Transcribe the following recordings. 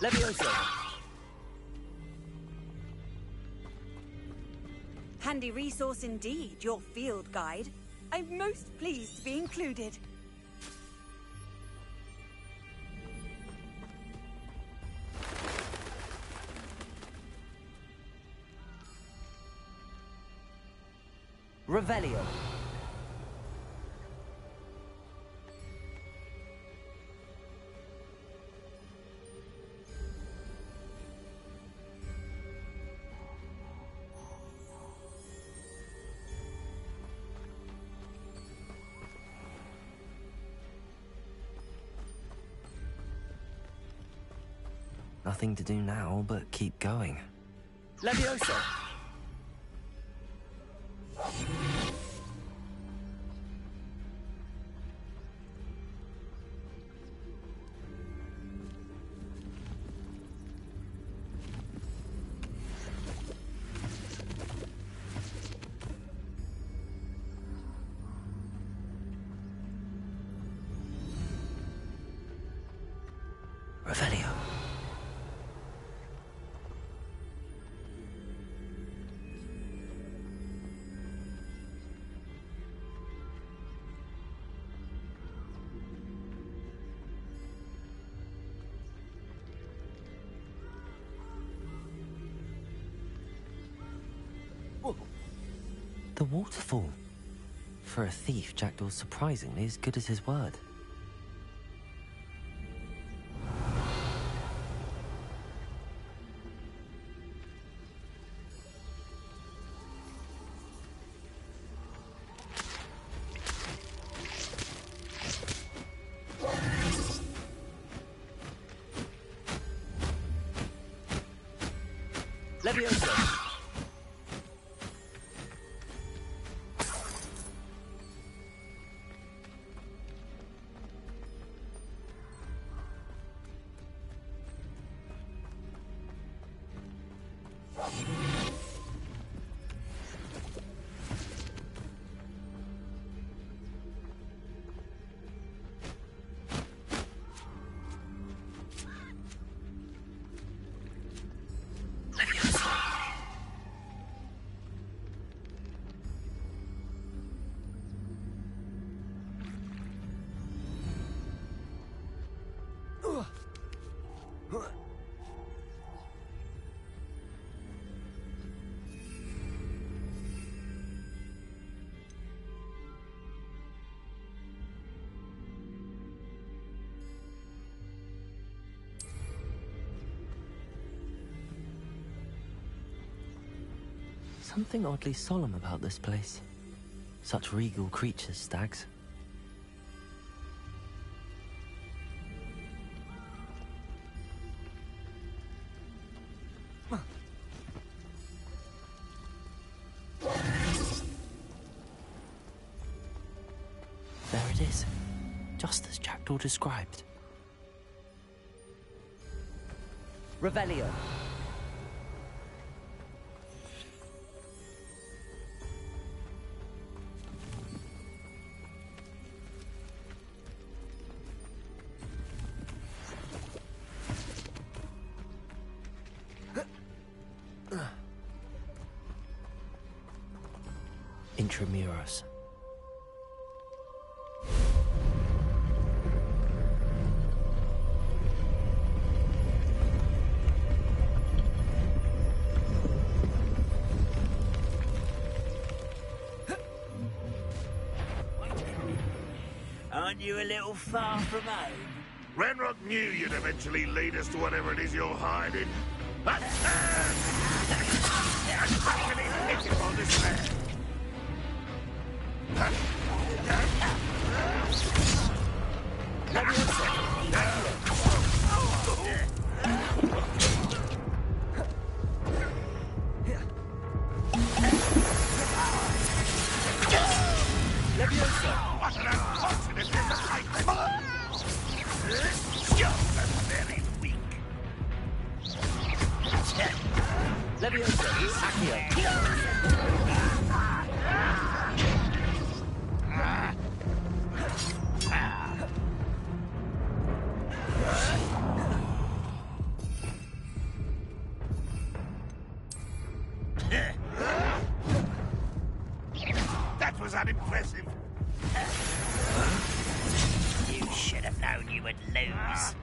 Levioso. Handy resource indeed, your field guide. I'm most pleased to be included. Revelio. Nothing to do now but keep going. Levioso. Revelio. The waterfall. For a thief, Jackdaw's surprisingly as good as his word. Levioso. Something oddly solemn about this place. Such regal creatures, stags. There it is, just as Jackdaw described. Revelio. Intramuros. Aren't you a little far from home? Renrock knew you'd eventually lead us to whatever it is you're hiding. that was unimpressive. You should have known you would lose.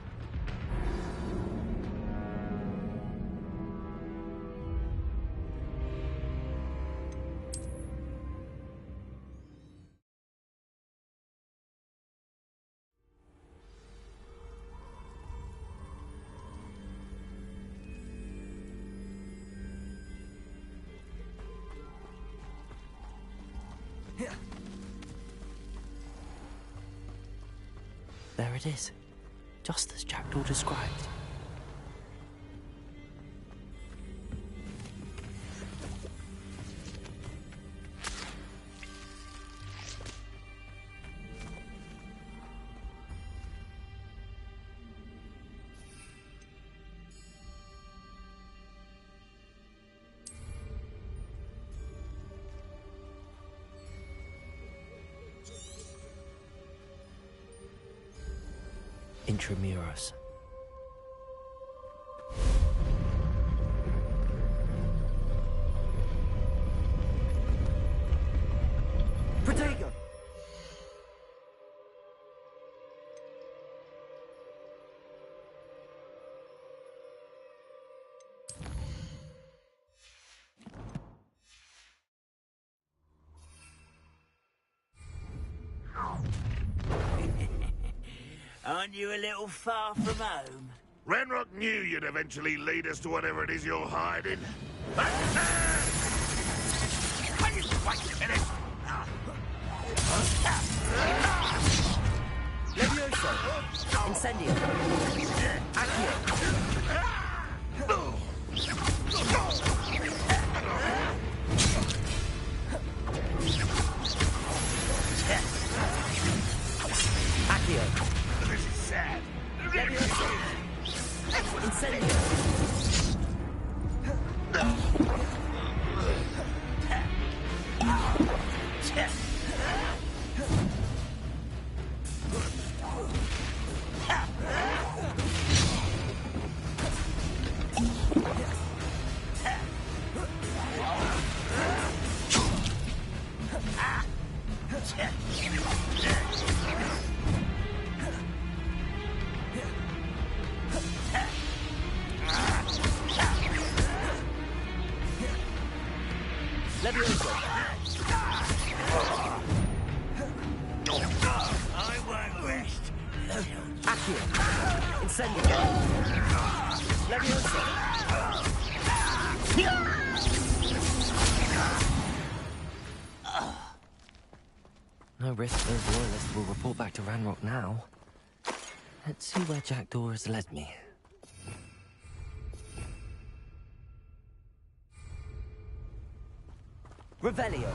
There it is, just as Jackdaw described. Intramuros. Protego! Aren't you a little far from home? Ranrock knew you'd eventually lead us to whatever it is you're hiding. Wait a minute! Levioso! Incendio! Accio! Accio! This is sad. Levioso! Incendio! Levioso! I won't rest. Accio! Incendio! Levioso! No risk those loyalists will report back to Ranrock now. Let's see where Jackdaw has led me. Revelio!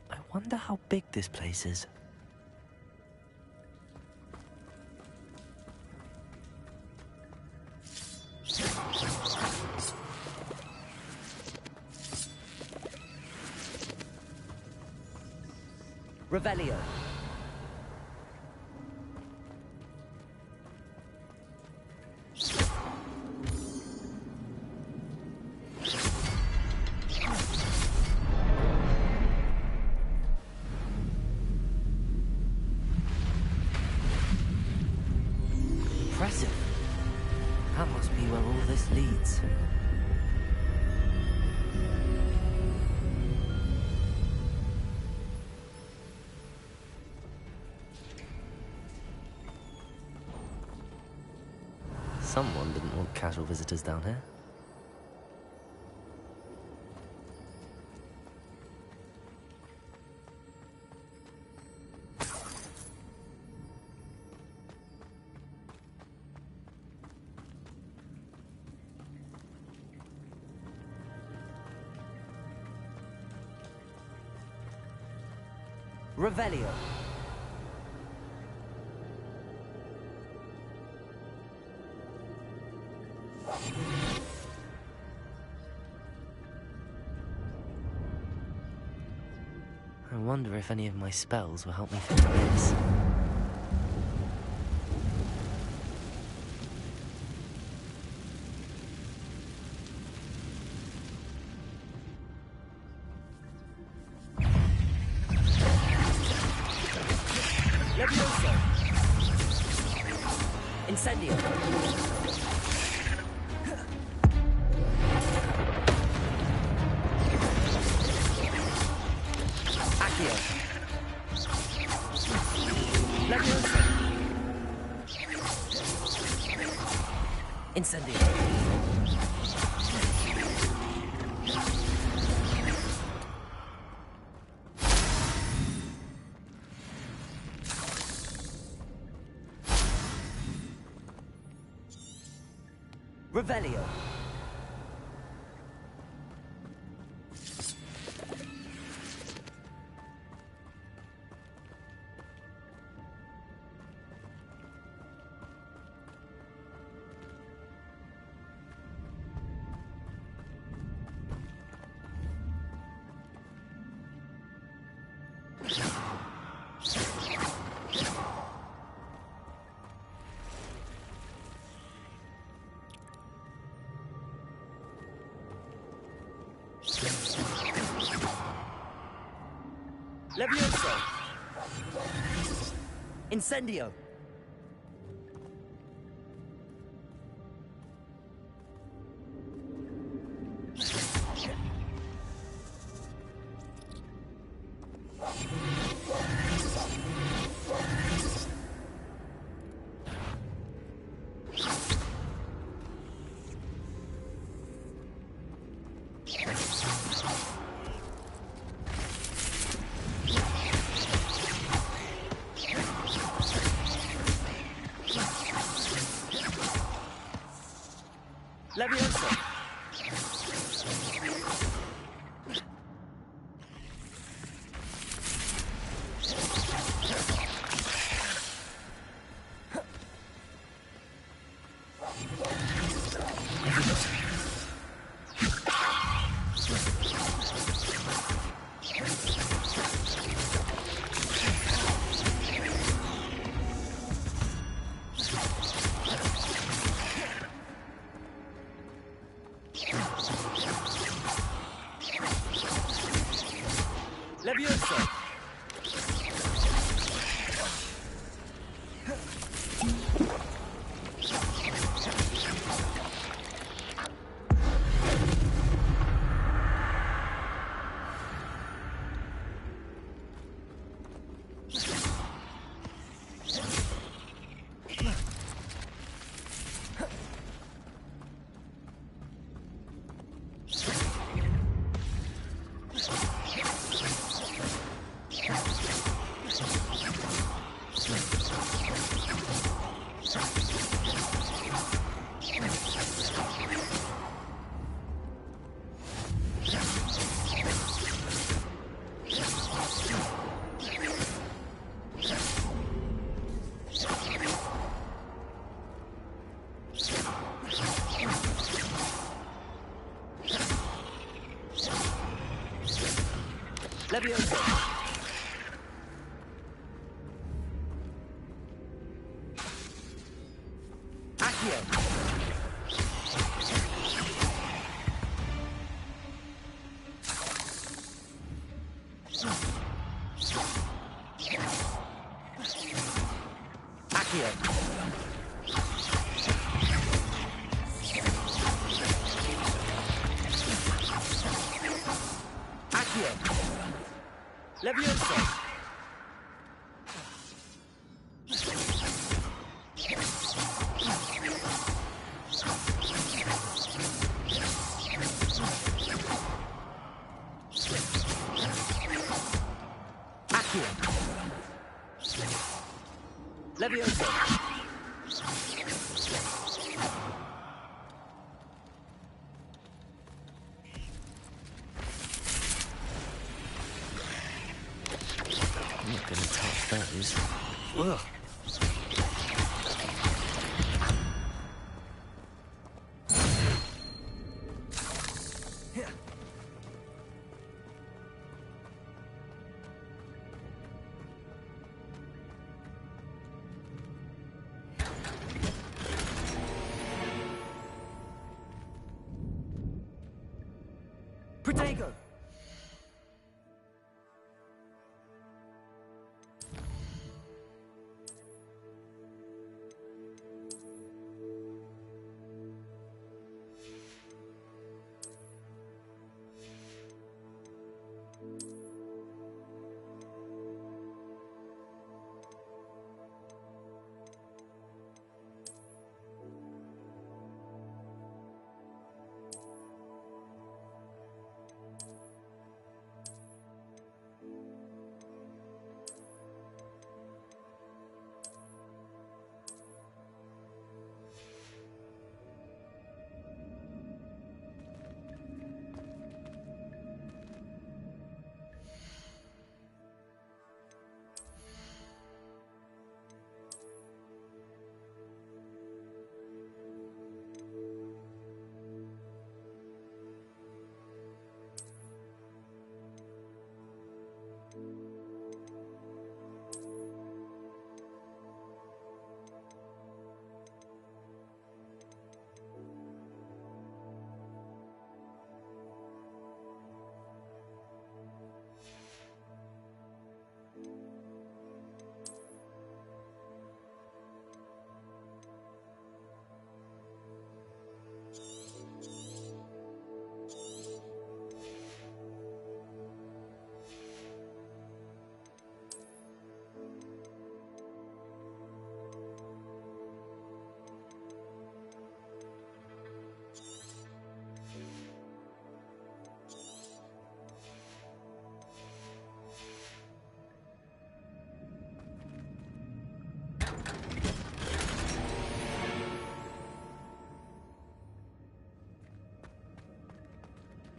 I wonder how big this place is. Revelio! Impressive. That must be where all this leads. Someone didn't want casual visitors down here. Revelio. I wonder if any of my spells will help me through this. Levioso. Incendio. Accio. Levioso. Incendio. Revelio. Levioso. Incendio. Levioso. Levioso. Levioso. Accio. Accio. Accio. Levioso. Accio. Levioso. nose. Ugh. Protego!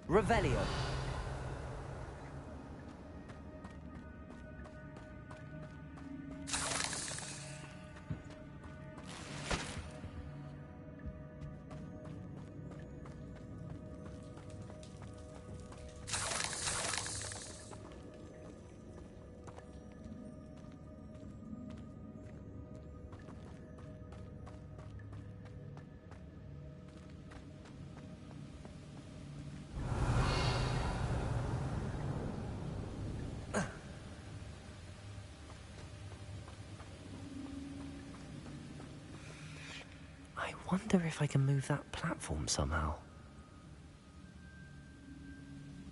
Revelio. I wonder if I can move that platform somehow.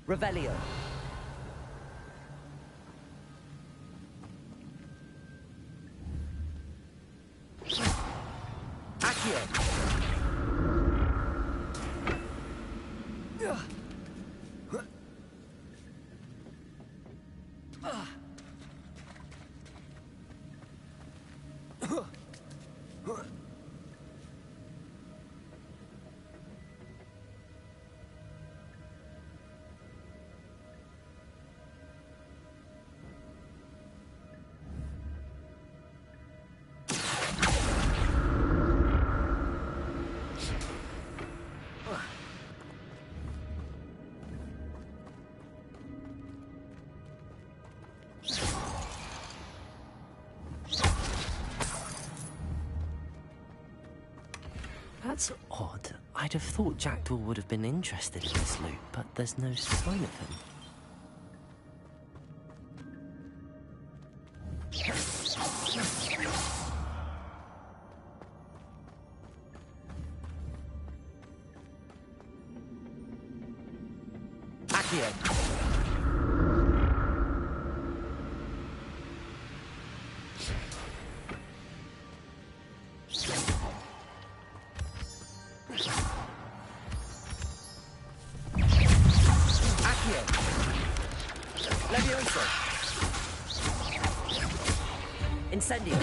Revelio. Accio. That's odd. I'd have thought Jackdaw would have been interested in this loot, but there's no sign of him. Accio. Levioso. Incendio.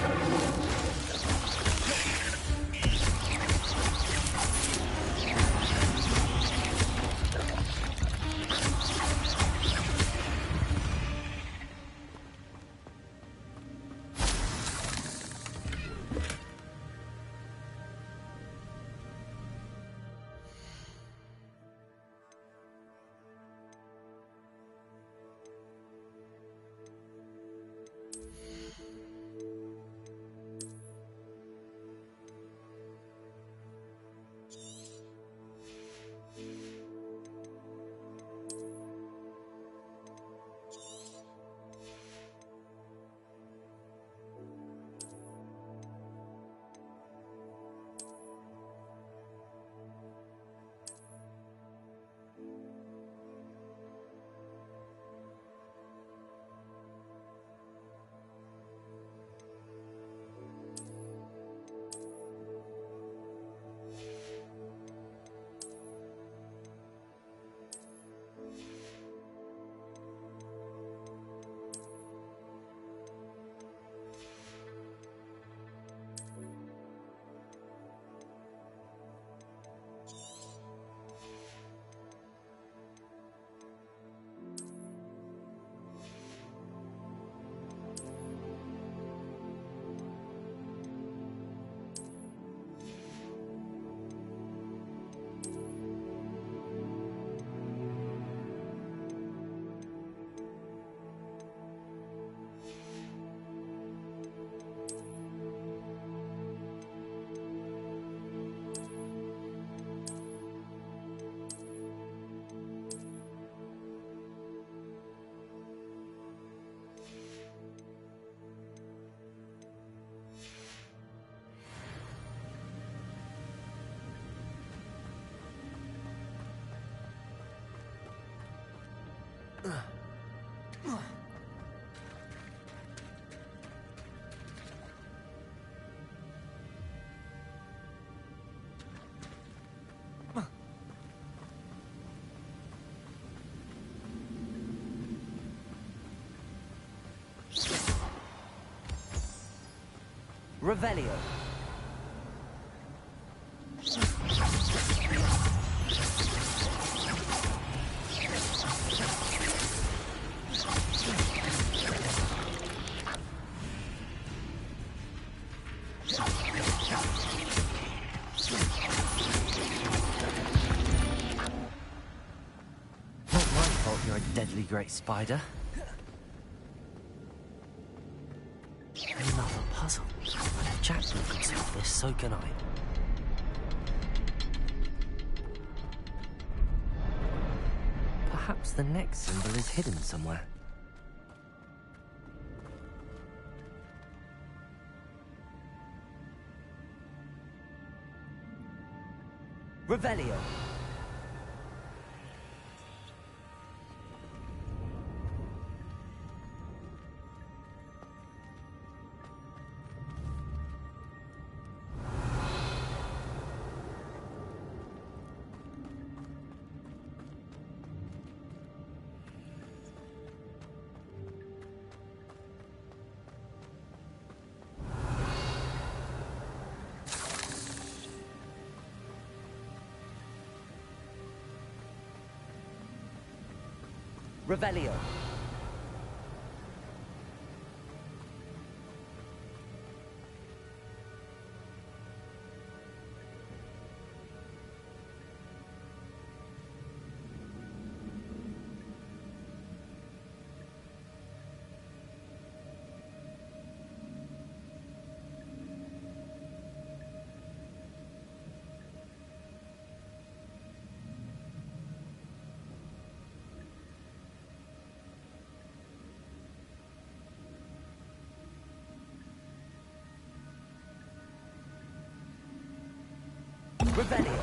Revelio. Not my fault you're a deadly great spider. Another puzzle. If Jackson can solve this, so can I. Perhaps the next symbol is hidden somewhere. Revelio. Revelio. Revelio.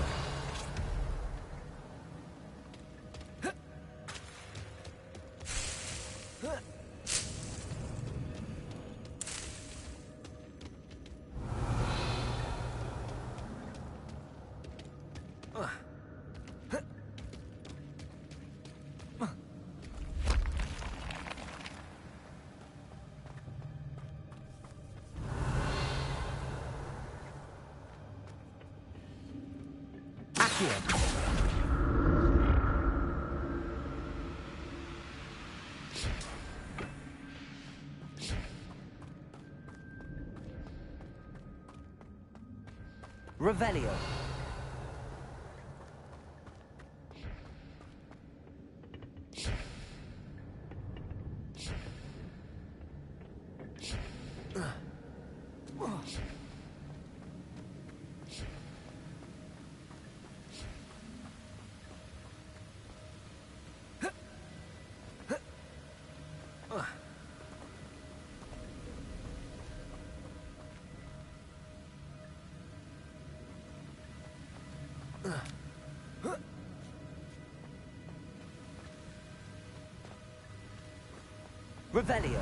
Revelio. Revelio.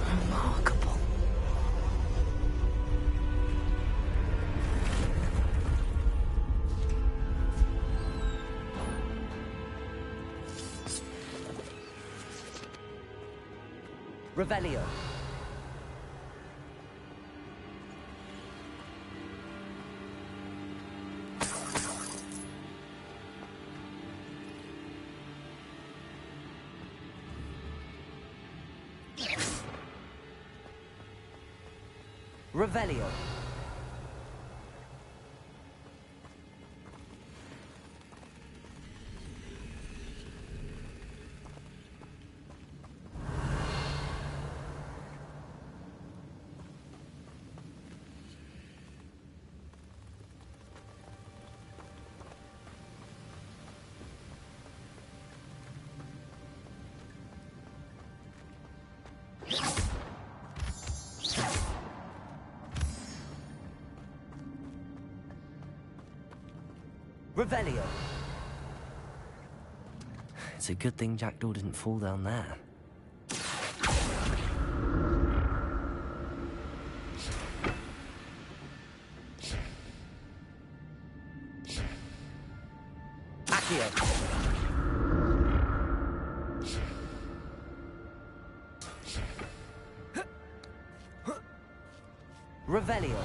Remarkable. Revelio. Revelio. Revelio. It's a good thing Jackdaw didn't fall down there. Accio. Revelio.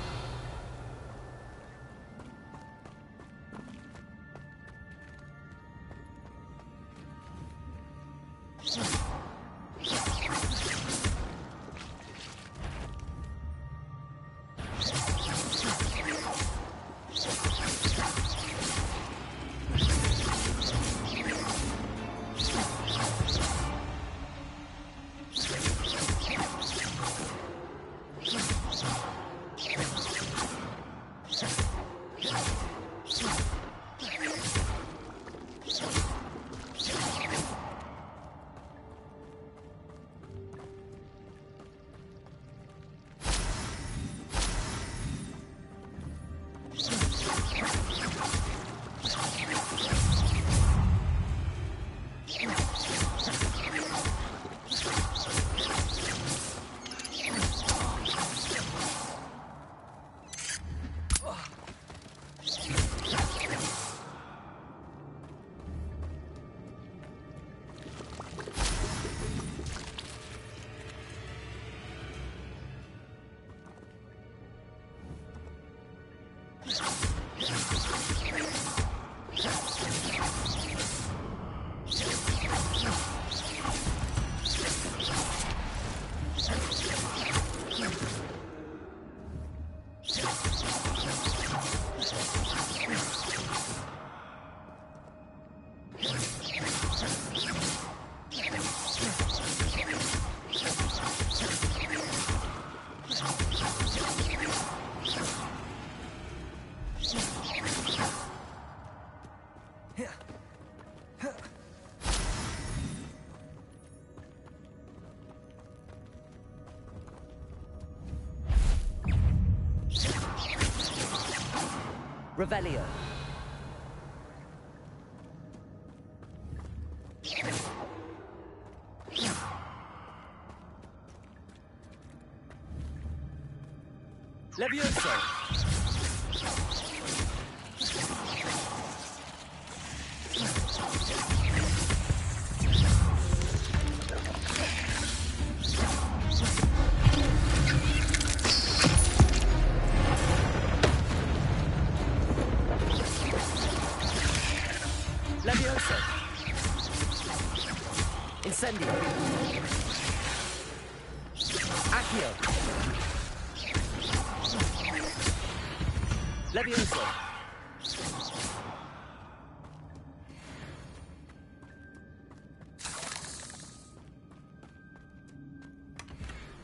Revelio. Levioso. Levioso. Incendio. Accio. Levioso.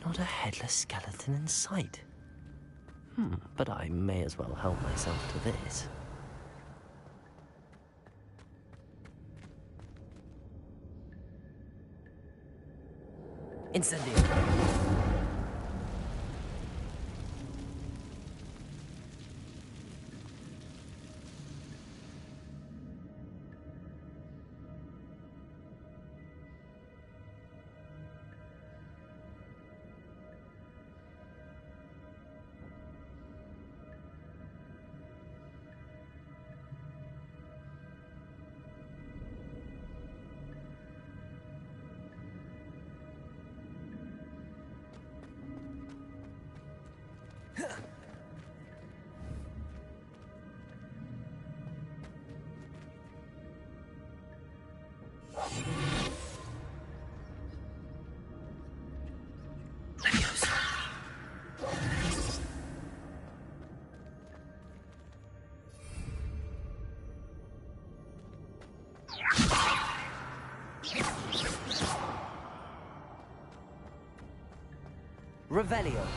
Not a headless skeleton in sight. But I may as well help myself to this. Incendio. Revelio.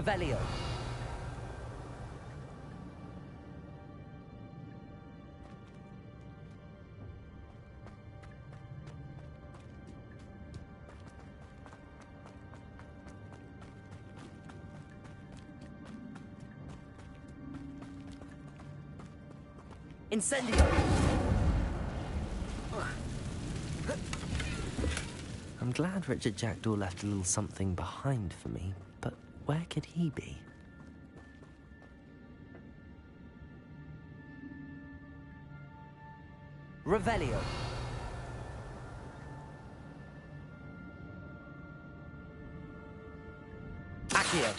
Revelio. Incendio. I'm glad Richard Jackdaw left a little something behind for me, but where could he be? Revelio. Accio.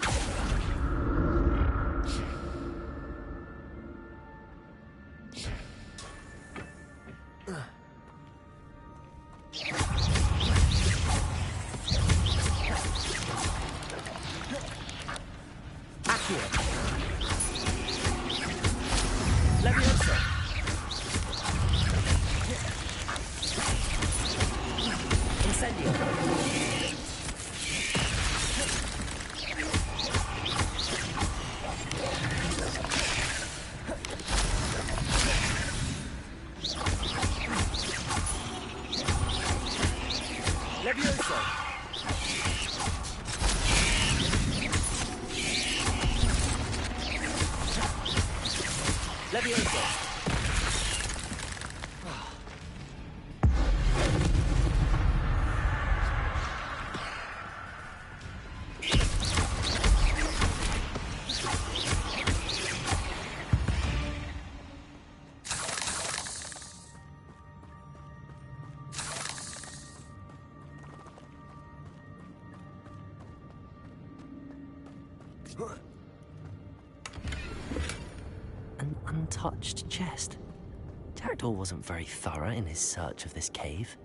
Levioso. Incendio. Levioso. Levioso. An untouched chest. Jackdaw wasn't very thorough in his search of this cave.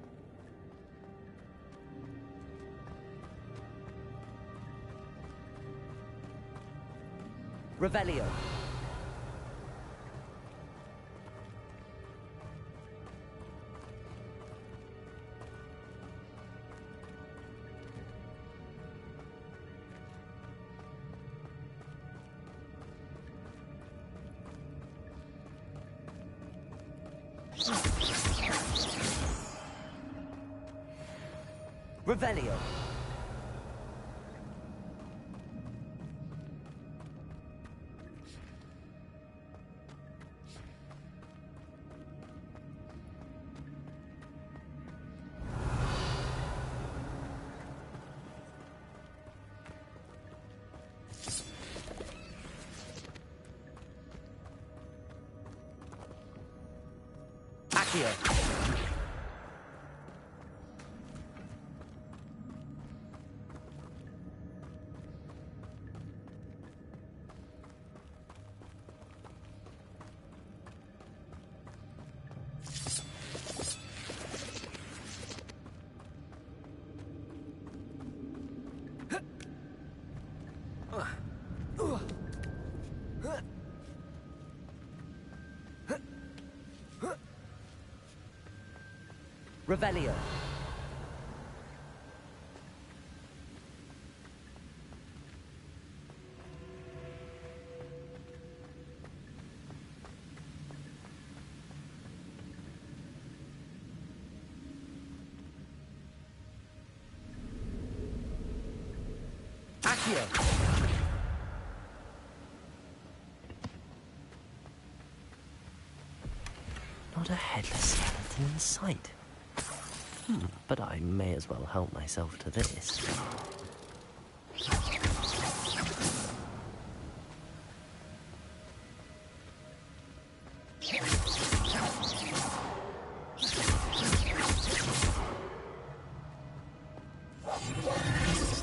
Revelio. Revelio. Accio. Revelio. Accio. Not a headless skeleton in sight. But I may as well help myself to this.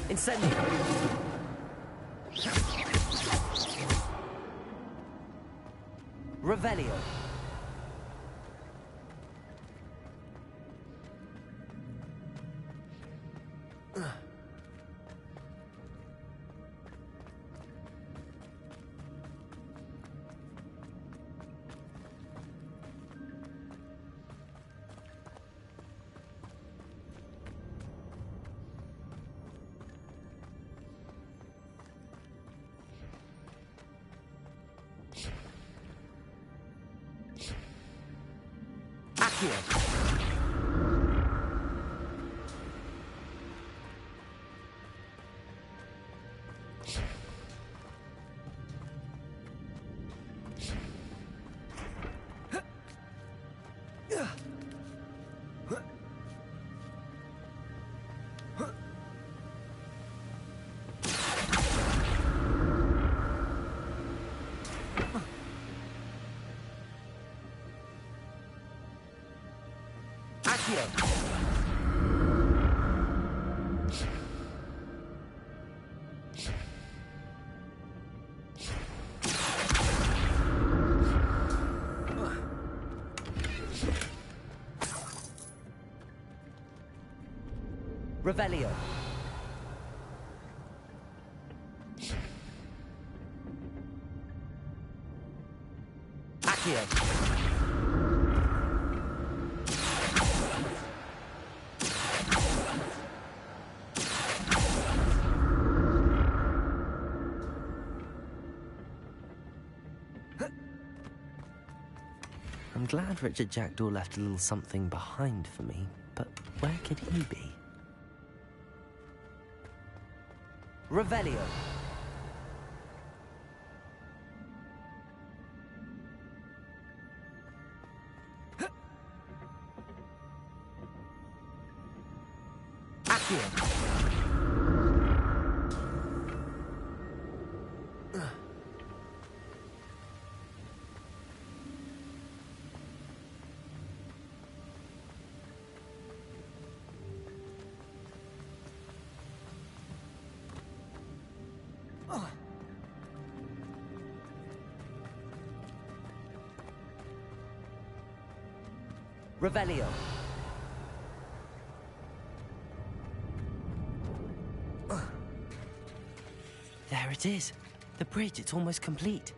Incendio. Revelio. Accio. Revelio. Accio. I'm glad Richard Jackdaw left a little something behind for me, but where could he be? Revelio. Accio. Revelio. There it is. The bridge, it's almost complete.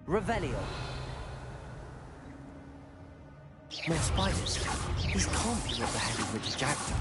Revelio. More spiders. These can't be what the headed Richard Jackson.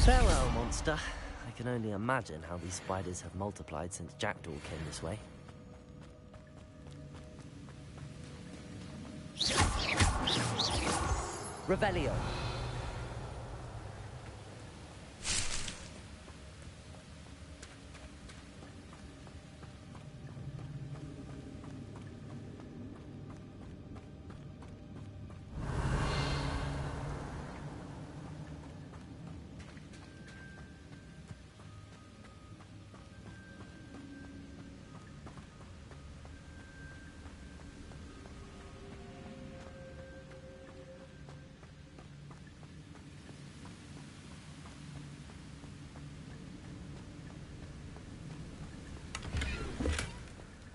Farewell, monster. I can only imagine how these spiders have multiplied since Jackdaw came this way. Revelio.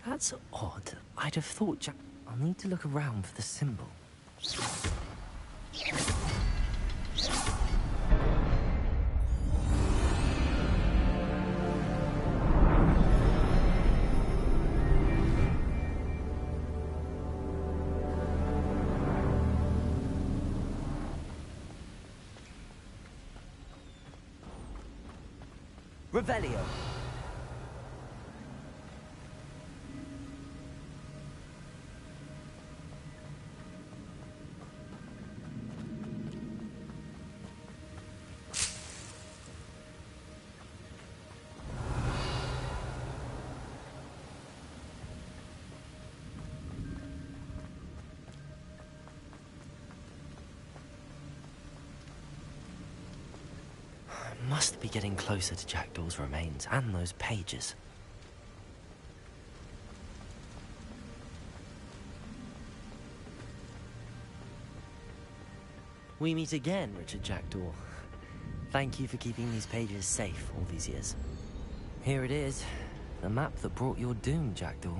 That's odd. I'd have thought Jack... I'll need to look around for the symbol. Revelio. Must be getting closer to Jackdaw's remains and those pages. We meet again, Richard Jackdaw. Thank you for keeping these pages safe all these years. Here it is, the map that brought your doom, Jackdaw.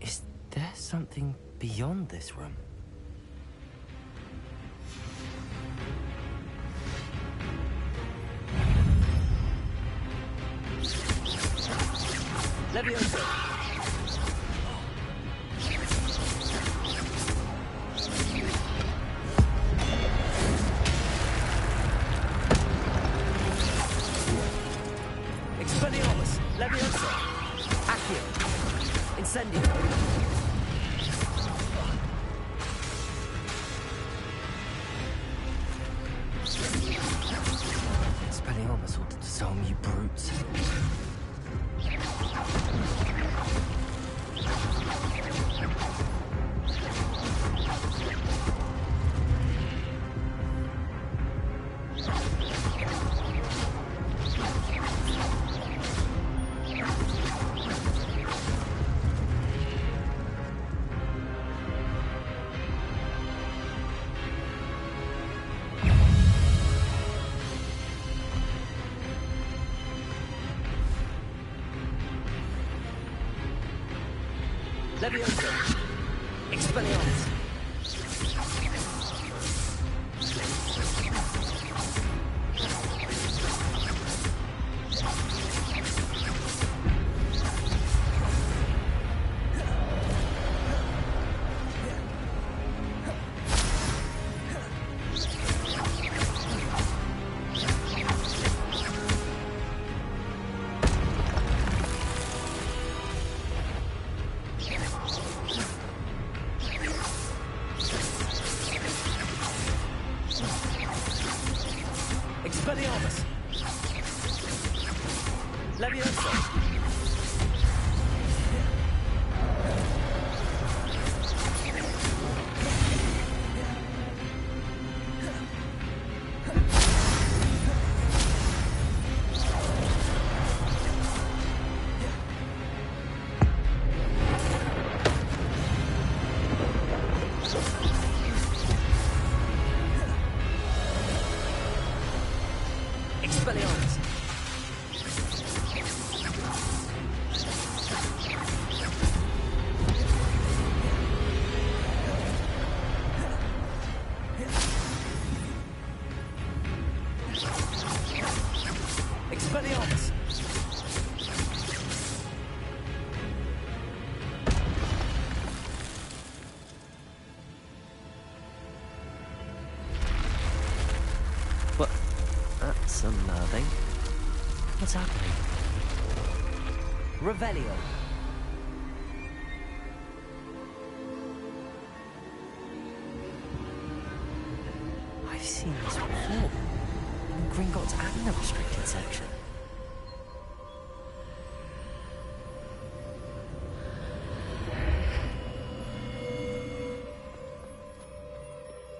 Is there something beyond this room? Levioso. Expelliarmus. Levioso! Expelliarmus! Expelliarmus! Levioso! Expelliarmus! Expelliarmus! What? That's unnerving. What's happening? Revelio! I've seen this before. In Gringotts and the restricted section.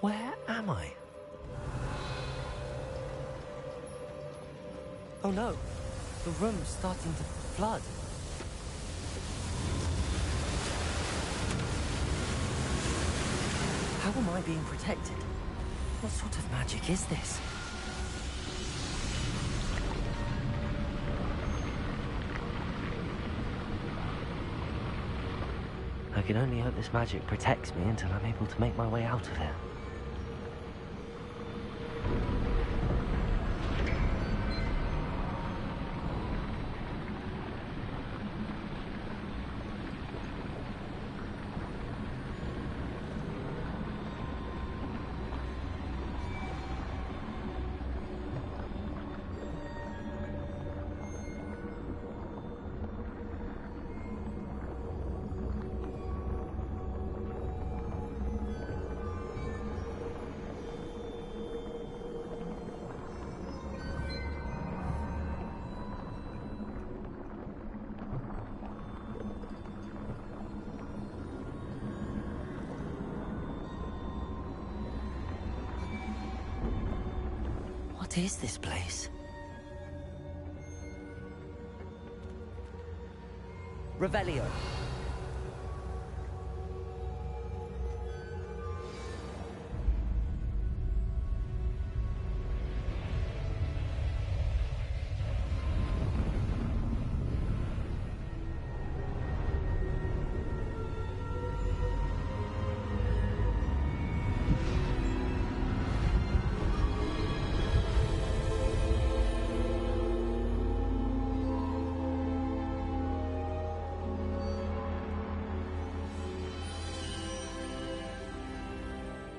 Where am I? Oh no, the room's starting to flood. How am I being protected? What sort of magic is this? I can only hope this magic protects me until I'm able to make my way out of here. What is this place? Revelio!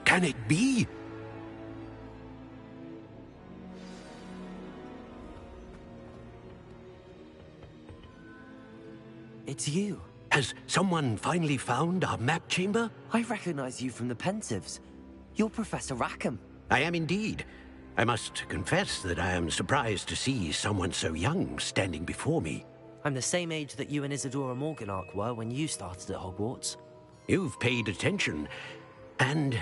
Can it be? It's you. Has someone finally found our map chamber? I recognize you from the Pensives. You're Professor Rackham. I am indeed. I must confess that I am surprised to see someone so young standing before me. I'm the same age that you and Isadora Morganach were when you started at Hogwarts. You've paid attention, and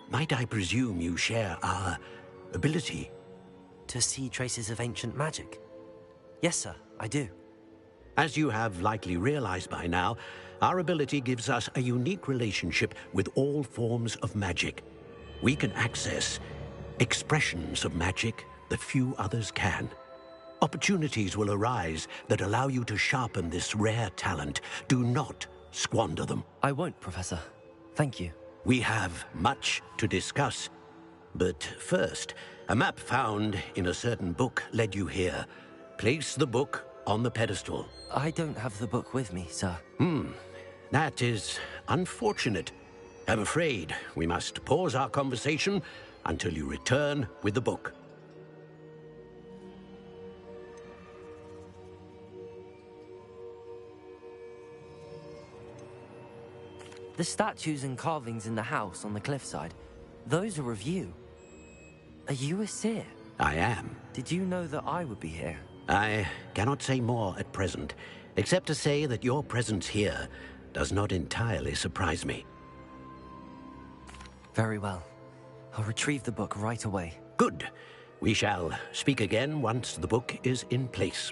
might I presume you share our ability? To see traces of ancient magic? Yes, sir, I do. As you have likely realized by now, our ability gives us a unique relationship with all forms of magic. We can access expressions of magic that few others can. Opportunities will arise that allow you to sharpen this rare talent. Do not squander them. I won't, Professor. Thank you. We have much to discuss. But first, a map found in a certain book led you here. Place the book on the pedestal. I don't have the book with me, sir. That is unfortunate. I'm afraid we must pause our conversation until you return with the book. The statues and carvings in the house on the cliffside, those are of you. Are you a seer? I am. Did you know that I would be here? I cannot say more at present, except to say that your presence here does not entirely surprise me. Very well. I'll retrieve the book right away. Good. We shall speak again once the book is in place.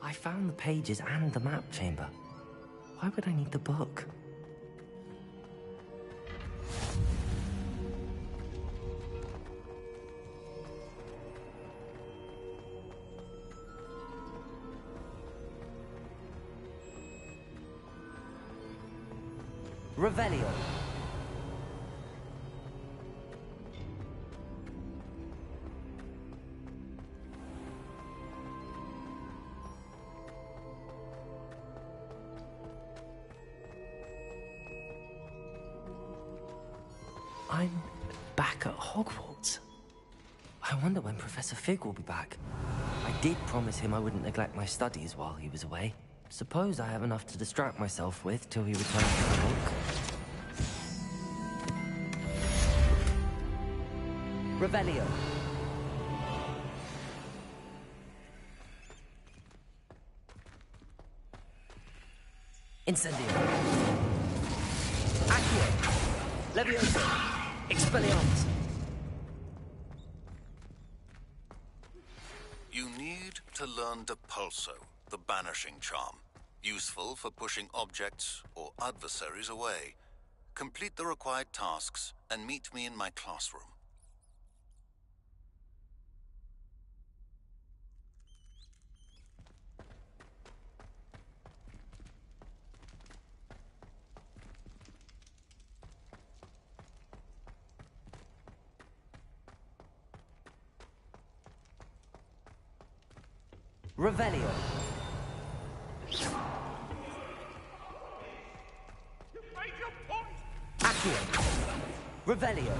I found the pages and the map chamber. Why would I need the book? Revelio. I'm back at Hogwarts. I wonder when Professor Fig will be back. I did promise him I wouldn't neglect my studies while he was away. Suppose I have enough to distract myself with till he returns to the book. Revelio. Incendio. Accio. Levioso. Expelliarmus. You need to learn Depulso, the banishing charm. Useful for pushing objects or adversaries away. Complete the required tasks and meet me in my classroom. Revelio. Accio. Revelio.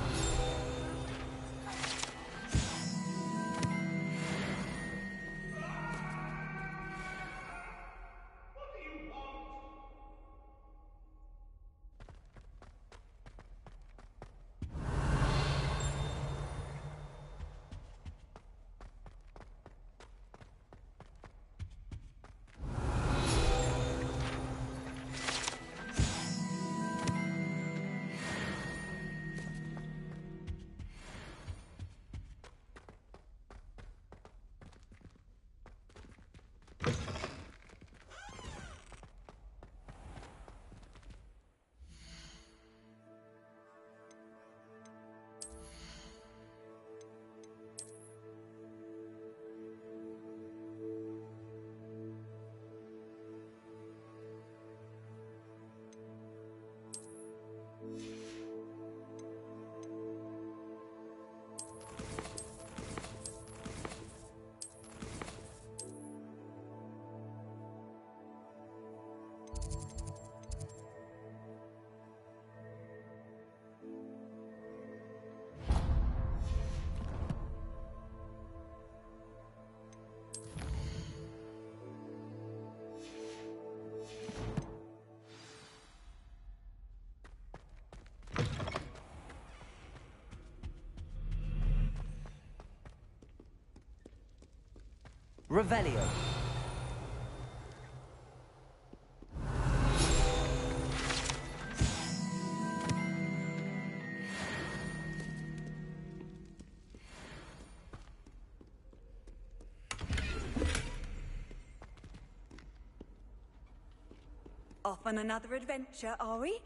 Revelio. Off on another adventure, are we?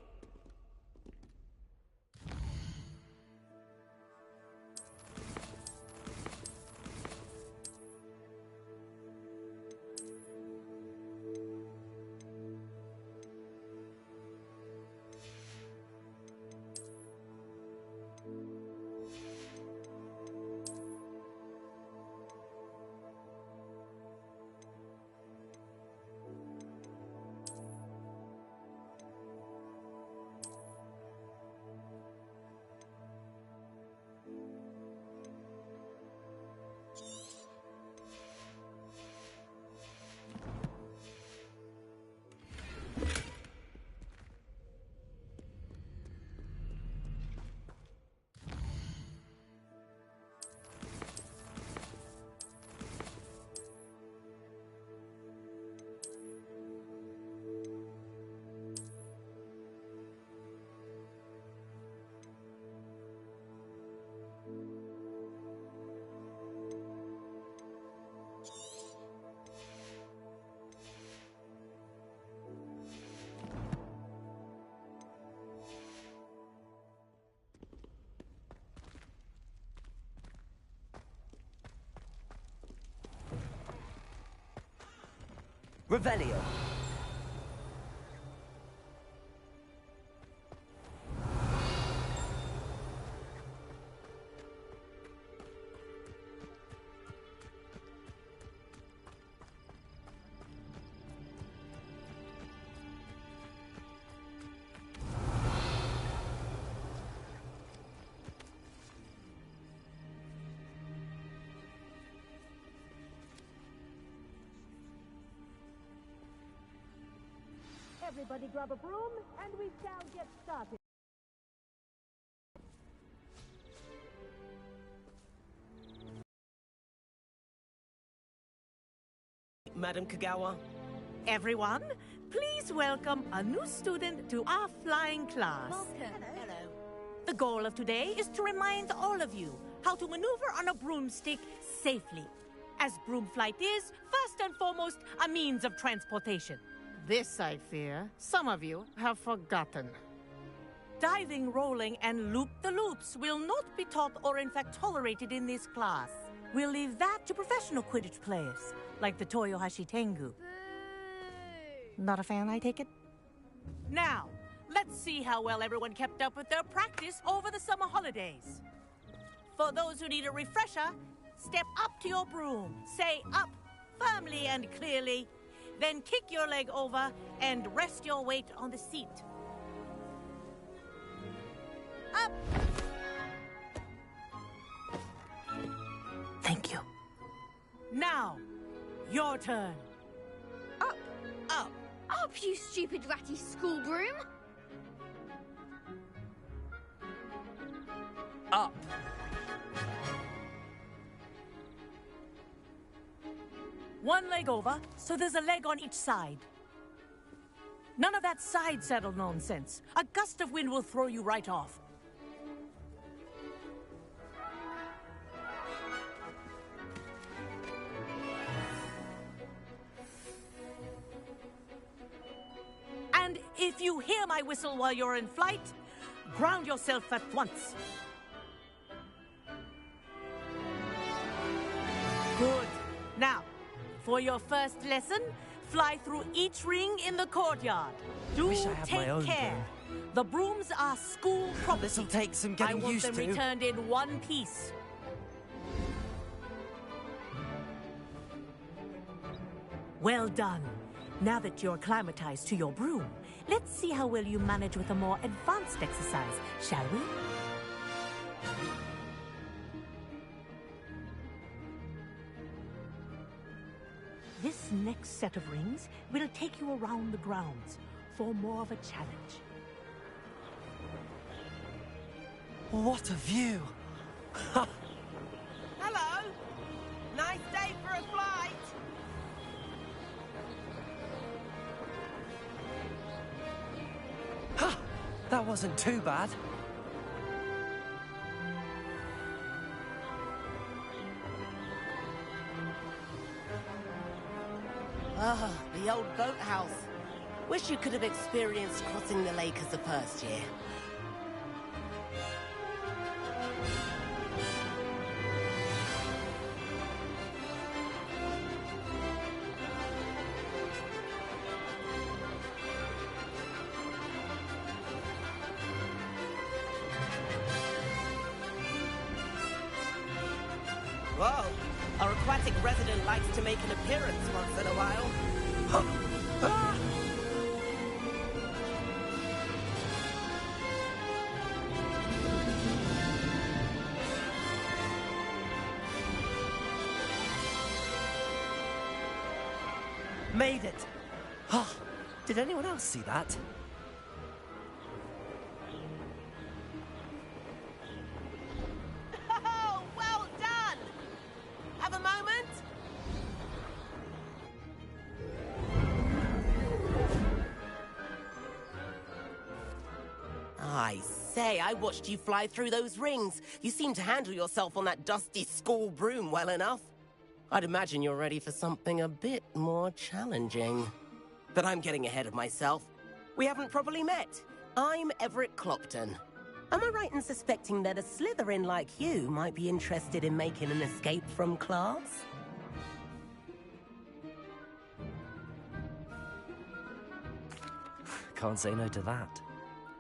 Revelio. Everybody grab a broom, and we shall get started. Madam Kagawa. Everyone, please welcome a new student to our flying class. Hello. The goal of today is to remind all of you how to maneuver on a broomstick safely, as broom flight is, first and foremost, a means of transportation. This, I fear, some of you have forgotten. Diving, rolling, and loop-the-loops will not be taught or in fact tolerated in this class. We'll leave that to professional Quidditch players, like the Toyohashi Tengu. Not a fan, I take it? Now, let's see how well everyone kept up with their practice over the summer holidays. For those who need a refresher, step up to your broom, say up firmly and clearly, then kick your leg over and rest your weight on the seat. Up! Thank you. Now, your turn. Up. Up. Up, you stupid ratty school broom. Up. One leg over, so there's a leg on each side. None of that side saddle nonsense. A gust of wind will throw you right off. And if you hear my whistle while you're in flight, ground yourself at once. Good. Now, for your first lesson, fly through each ring in the courtyard. Do Wish I had take my own care. broom. The brooms are school property. This'll take some I getting want used them to. returned in one piece. Well done. Now that you're acclimatized to your broom, let's see how well you manage with a more advanced exercise, shall we? This next set of rings will take you around the grounds for more of a challenge. What a view! Hello. Nice day for a flight. Ha! That wasn't too bad. Ah, the old boathouse. Wish you could have experienced crossing the lake as the first year. Whoa! Our aquatic resident likes to make an appearance once in a while. Made it! Oh, did anyone else see that? Oh, well done! Have a moment? I say, I watched you fly through those rings. You seem to handle yourself on that dusty school broom well enough. I'd imagine you're ready for something a bit more challenging. But I'm getting ahead of myself. We haven't properly met. I'm Everett Clopton. Am I right in suspecting that a Slytherin like you might be interested in making an escape from class? can't say no to that.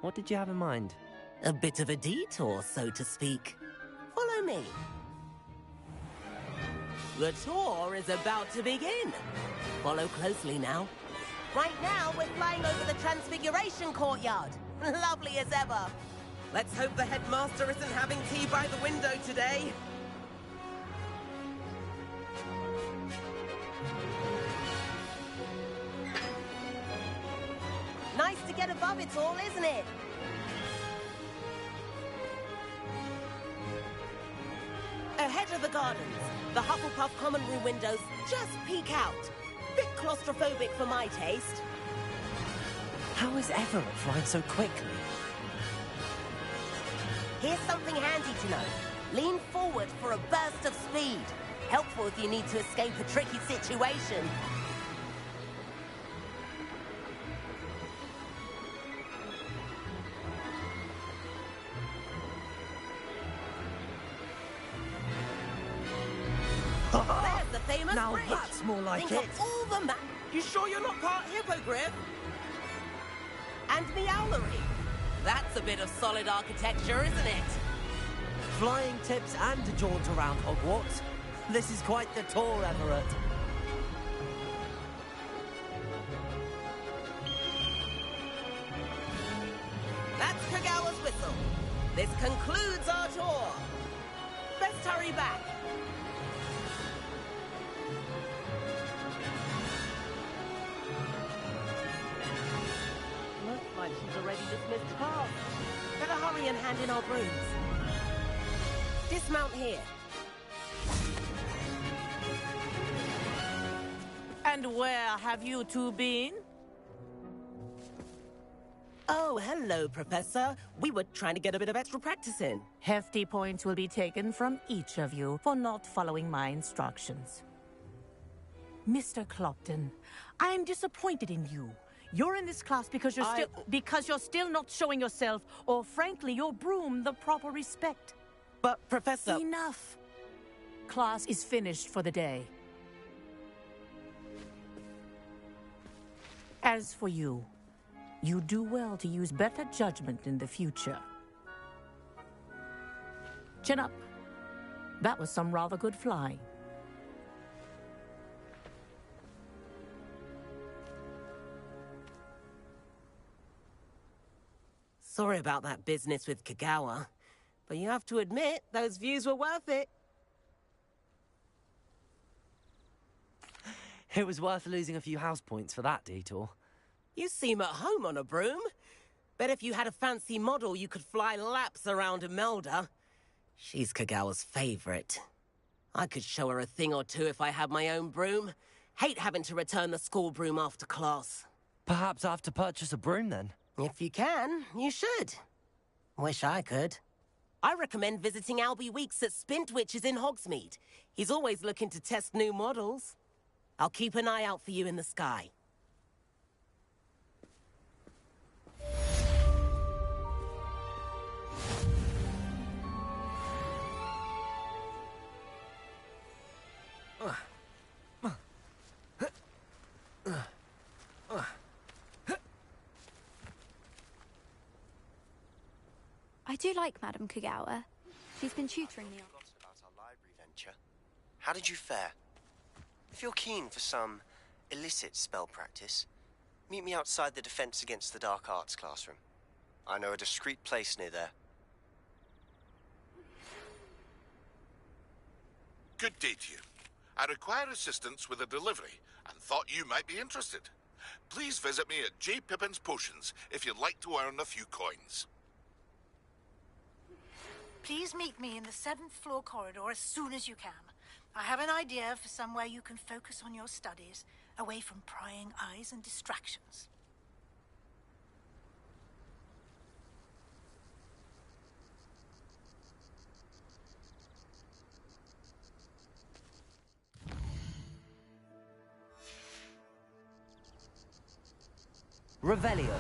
What did you have in mind? A bit of a detour, so to speak. Follow me. The tour is about to begin. Follow closely now. Right now, we're flying over the Transfiguration Courtyard. Lovely as ever. Let's hope the headmaster isn't having tea by the window today. Nice to get above it all, isn't it? Ahead of the gardens, the Hufflepuff common room windows just peek out. Bit claustrophobic for my taste. How is Everett flying so quickly? Here's something handy to know. Lean forward for a burst of speed. Helpful if you need to escape a tricky situation. There's the famous Now bridge. that's more like Think it. of all the You sure you're not part Hippogriff? And Meowlery. That's a bit of solid architecture, isn't it? Flying tips and a jaunt around Hogwarts. This is quite the tour, Everett. That's Kagawa's whistle. This concludes our tour. Best hurry back. Looks like she's already dismissed class. Better hurry and hand in our brooms. Dismount here. And where have you two been? Oh, hello, Professor. We were trying to get a bit of extra practice in. Hefty points will be taken from each of you for not following my instructions. Mr. Clopton, I am disappointed in you. You're in this class because you're still not showing yourself, or frankly, your broom the proper respect. But, Professor... Enough. Class is finished for the day. As for you, you do well to use better judgment in the future. Chin up. That was some rather good flying. Sorry about that business with Kagawa, but you have to admit, those views were worth it. It was worth losing a few house points for that detour. You seem at home on a broom. Bet if you had a fancy model, you could fly laps around Imelda. She's Kagawa's favorite. I could show her a thing or two if I had my own broom. Hate having to return the school broom after class. Perhaps I have to purchase a broom then. If you can, you should. Wish I could. I recommend visiting Albie Weeks at Spintwitches in Hogsmeade. He's always looking to test new models. I'll keep an eye out for you in the sky. I do like Madam Kagawa. She's been tutoring me. About our library venture. How did you fare? If you're keen for some illicit spell practice, meet me outside the Defense Against the Dark Arts classroom. I know a discreet place near there. Good day to you. I require assistance with a delivery and thought you might be interested. Please visit me at J. Pippin's Potions if you'd like to earn a few coins. Please meet me in the 7th floor corridor as soon as you can. I have an idea for somewhere you can focus on your studies, away from prying eyes and distractions. Revelio.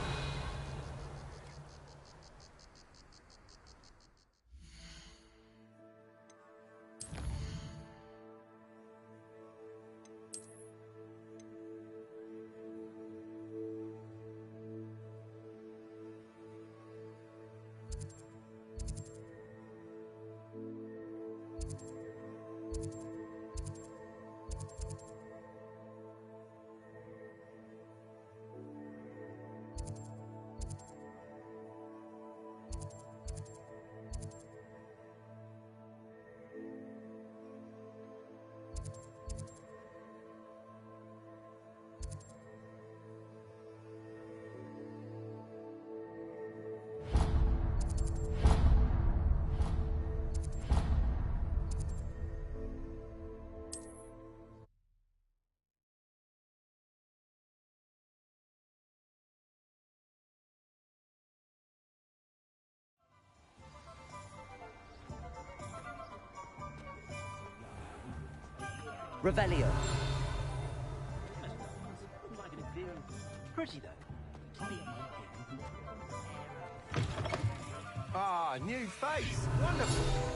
Revelio. Pretty though. Ah, new face. Wonderful.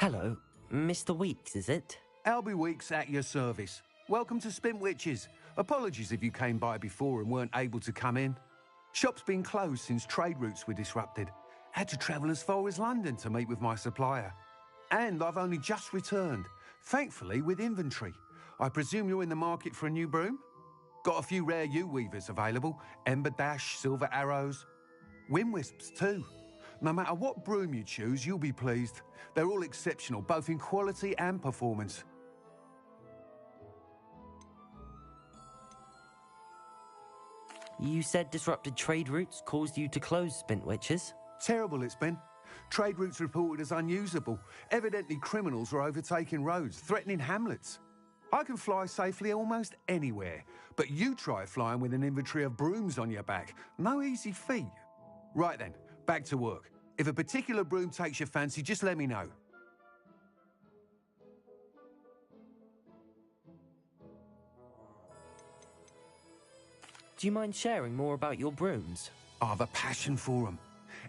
Hello, Mr. Weeks, is it? Albie Weeks at your service. Welcome to Spintwitches. Apologies if you came by before and weren't able to come in. Shop's been closed since trade routes were disrupted. Had to travel as far as London to meet with my supplier. And I've only just returned, thankfully with inventory. I presume you're in the market for a new broom? Got a few rare U-weavers available. Ember Dash, Silver Arrows. Wind Wisps too. No matter what broom you choose, you'll be pleased. They're all exceptional, both in quality and performance. You said disrupted trade routes caused you to close Spintwitches? Terrible it's been. Trade routes reported as unusable. Evidently criminals are overtaking roads, threatening hamlets. I can fly safely almost anywhere, but you try flying with an inventory of brooms on your back. No easy feat. Right then, back to work. If a particular broom takes your fancy, just let me know. Do you mind sharing more about your brooms? I have a passion for them.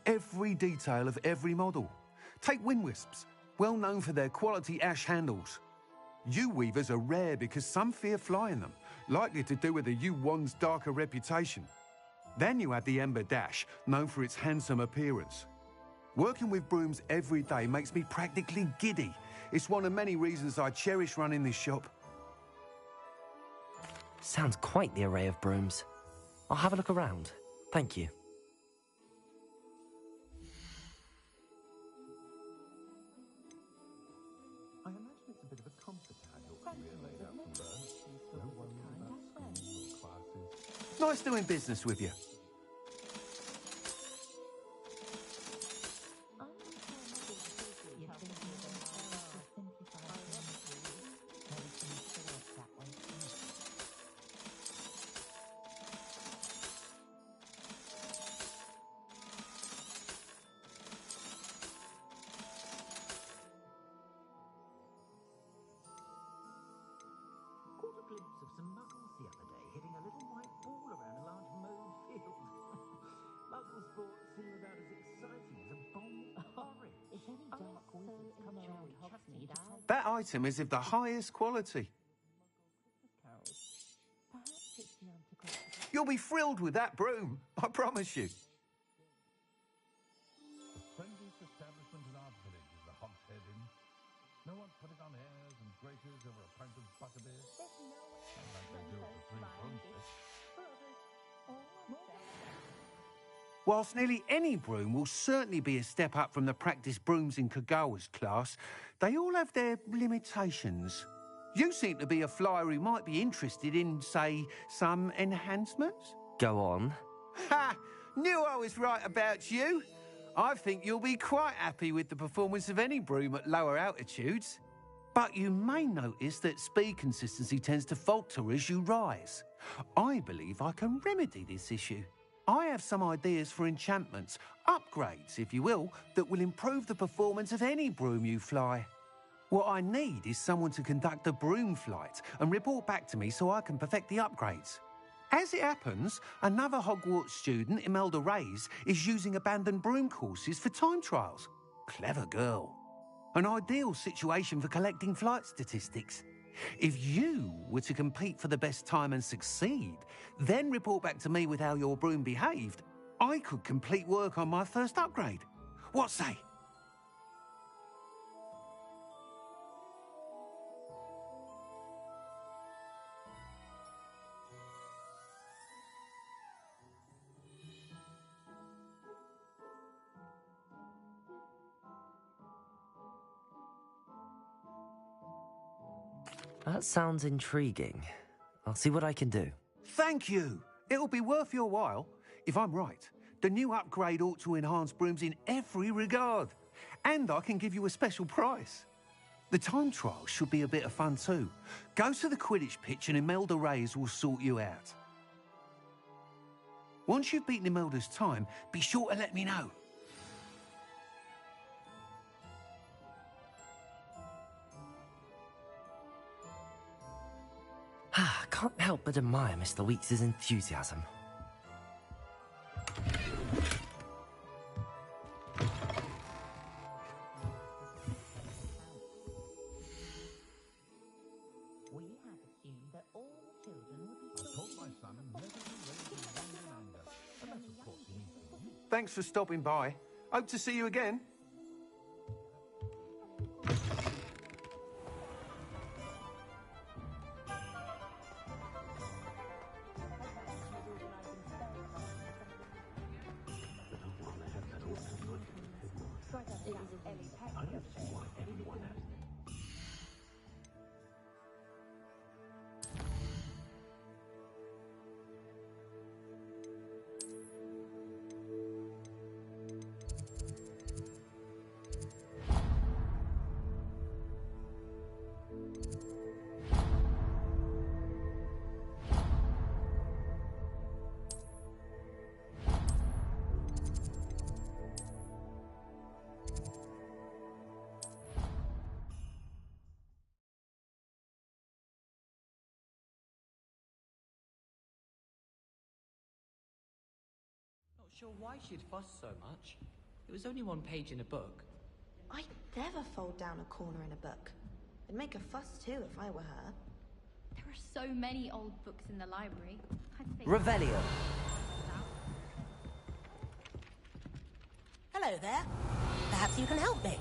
Every detail of every model. Take Wind Wisps, well known for their quality ash handles. U-weavers are rare because some fear flying them, likely to do with the U-wand's darker reputation. Then you have the Ember Dash, known for its handsome appearance. Working with brooms every day makes me practically giddy. It's one of many reasons I cherish running this shop. Sounds quite the array of brooms. I'll have a look around. Thank you. I imagine it's a bit of a comfort to have your career laid out to learn. No worry about schools or classes. Nice doing business with you. Glimpse of some muggles the other day hitting a little white ball around a large mowed field. Muggle sports seem about as exciting as a bomb porridge. If any dark wizards come around Hogsmeade, That item is of the highest quality. You'll be thrilled with that broom, I promise you. The friendliest establishment in our village is the Hogshead Inn. No one put it on airs and graces over a pint of butterbeer. Like they do at the Three Broomsticks. Whilst nearly any broom will certainly be a step up from the practice brooms in Kagawa's class, they all have their limitations. You seem to be a flyer who might be interested in, say, some enhancements? Go on. Ha! Knew I was right about you. I think you'll be quite happy with the performance of any broom at lower altitudes. But you may notice that speed consistency tends to falter as you rise. I believe I can remedy this issue. I have some ideas for enchantments, upgrades, if you will, that will improve the performance of any broom you fly. What I need is someone to conduct a broom flight and report back to me so I can perfect the upgrades. As it happens, another Hogwarts student, Imelda Reyes, is using abandoned broom courses for time trials. Clever girl. An ideal situation for collecting flight statistics. If you were to compete for the best time and succeed, then report back to me with how your broom behaved, I could complete work on my first upgrade. What say? That sounds intriguing. I'll see what I can do. Thank you. It'll be worth your while. If I'm right, the new upgrade ought to enhance brooms in every regard. And I can give you a special price. The time trial should be a bit of fun too. Go to the Quidditch pitch and Imelda Reyes will sort you out. Once you've beaten Imelda's time, be sure to let me know. Can't help but admire Mr. Weeks' enthusiasm. Thanks for stopping by. Hope to see you again. Not sure why she'd fuss so much. It was only one page in a book. I'd never fold down a corner in a book. I'd make a fuss too if I were her. There are so many old books in the library. Revelio. Hello there. Perhaps you can help me.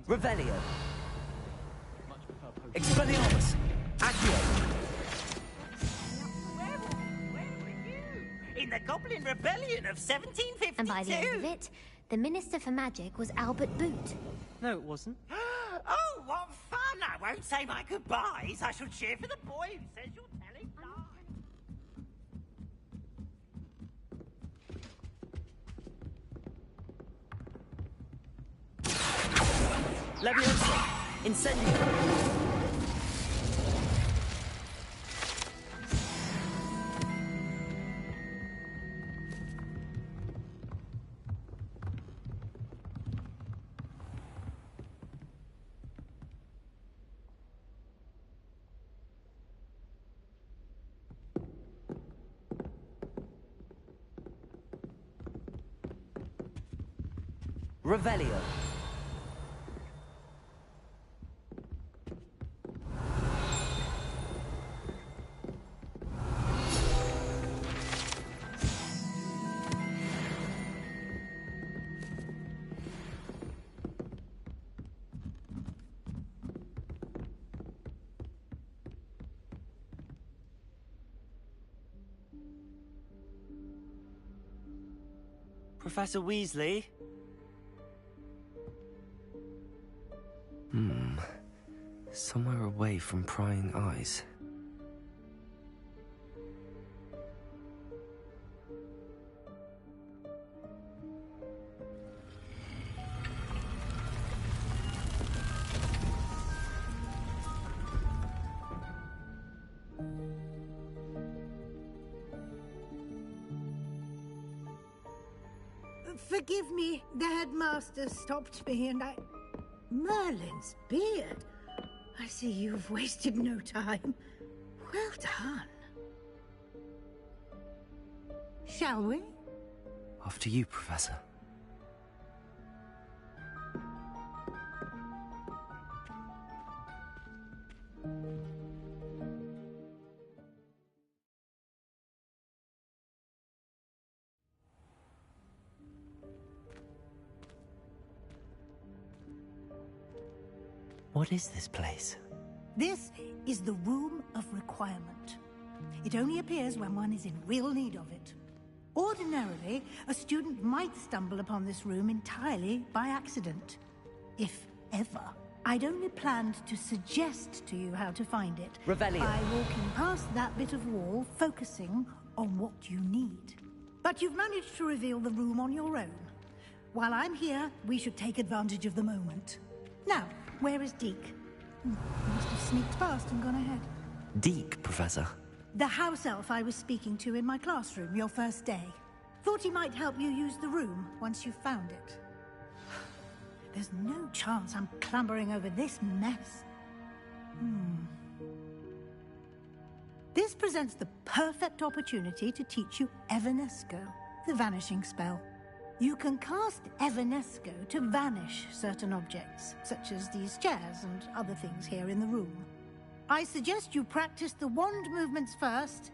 Revelio. Expelliarmus. Accio. Where were you? In the Goblin Rebellion of 1752. And by the end of it, the Minister for Magic was Albert Boot. No, it wasn't. Oh, what fun! I won't say my goodbyes. I shall cheer for the boy who says you're telling lies. Leviosa. Incendio. Revelio. Professor Weasley? Somewhere away from prying eyes. Forgive me, the headmaster stopped me and I... Merlin's beard. I see you've wasted no time. Well done. Shall we? After you, Professor. What is this place? This is the Room of Requirement. It only appears when one is in real need of it. Ordinarily, a student might stumble upon this room entirely by accident. If ever. I'd only planned to suggest to you how to find it. Revelio. By walking past that bit of wall, focusing on what you need. But you've managed to reveal the room on your own. While I'm here, we should take advantage of the moment. Now, where is Deke? He must have sneaked past and gone ahead. Deke, Professor. The house elf I was speaking to in my classroom your first day. Thought he might help you use the room once you found it. There's no chance I'm clambering over this mess. This presents the perfect opportunity to teach you Evanesco, the vanishing spell. You can cast Evanesco to vanish certain objects, such as these chairs and other things here in the room. I suggest you practice the wand movements first,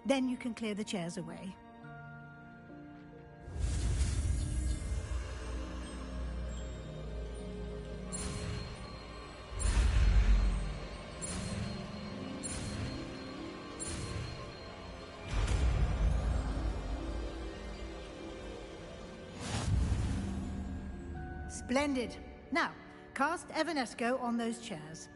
then you can clear the chairs away. Splendid. Now, cast Evanesco on those chairs.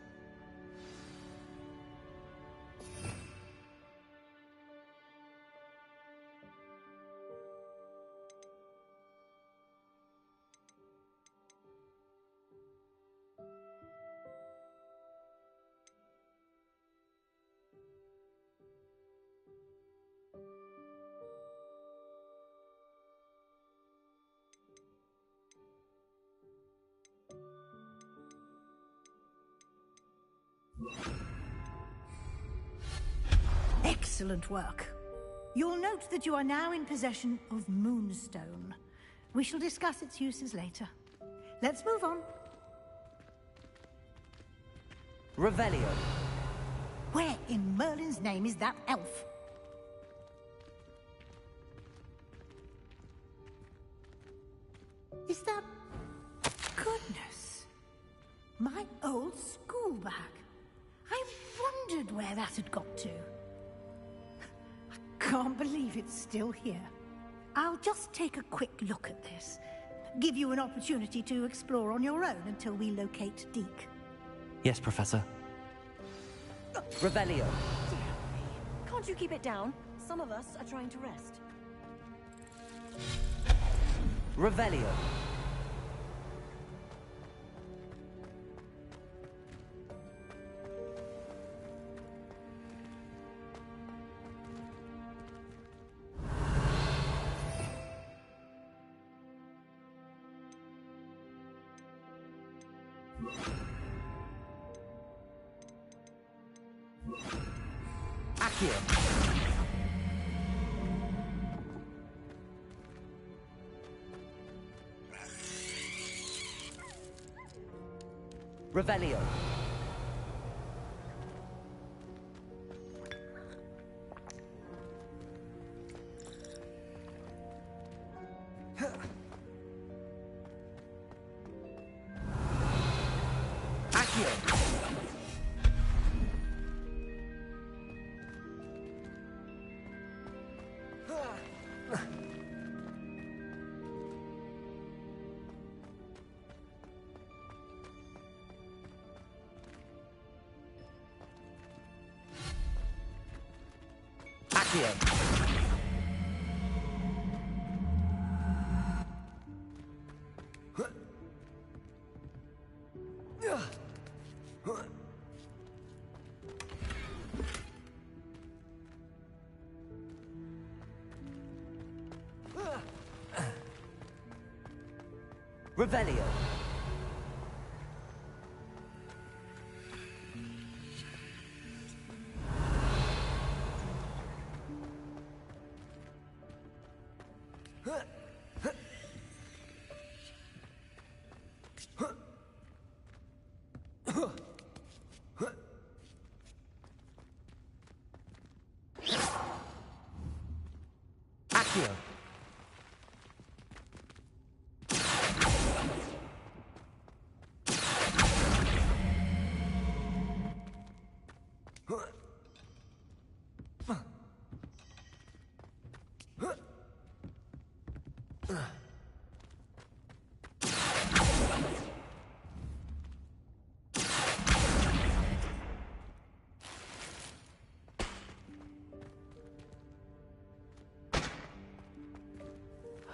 Excellent work. You'll note that you are now in possession of Moonstone. We shall discuss its uses later. Let's move on. Revelio. Where in Merlin's name is that elf? Is that... Goodness. My old school bag. I wondered where that had got to. I can't believe it's still here. I'll just take a quick look at this. Give you an opportunity to explore on your own until we locate Deke. Yes, Professor. Revelio. Can't you keep it down? Some of us are trying to rest. Revelio. Accio. Revelio. Accio. Revelio. Accio.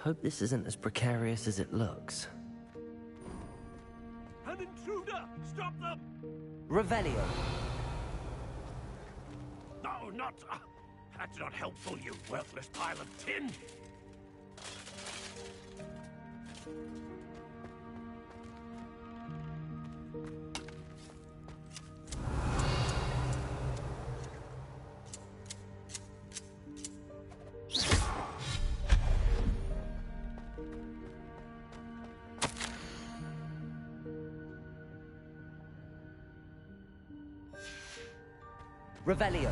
Hope this isn't as precarious as it looks. An intruder! Stop them! Revelio. No, not... that's not helpful, you worthless pile of tin! Revelio.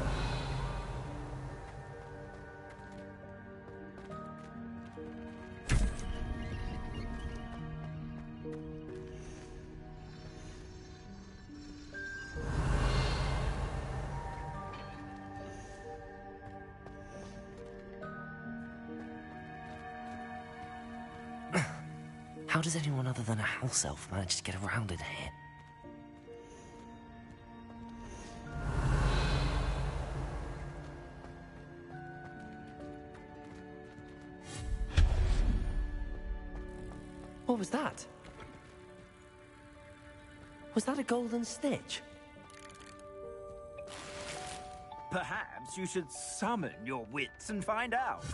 How does anyone other than a house elf manage to get around in here? What was that? Was that a golden stitch? Perhaps you should summon your wits and find out.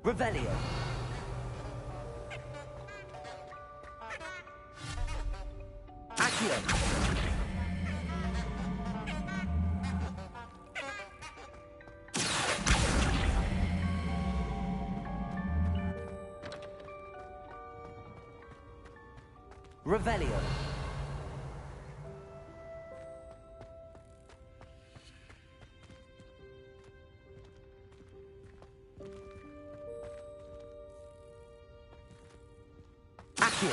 Revelio. Accio. Revelio. Accio.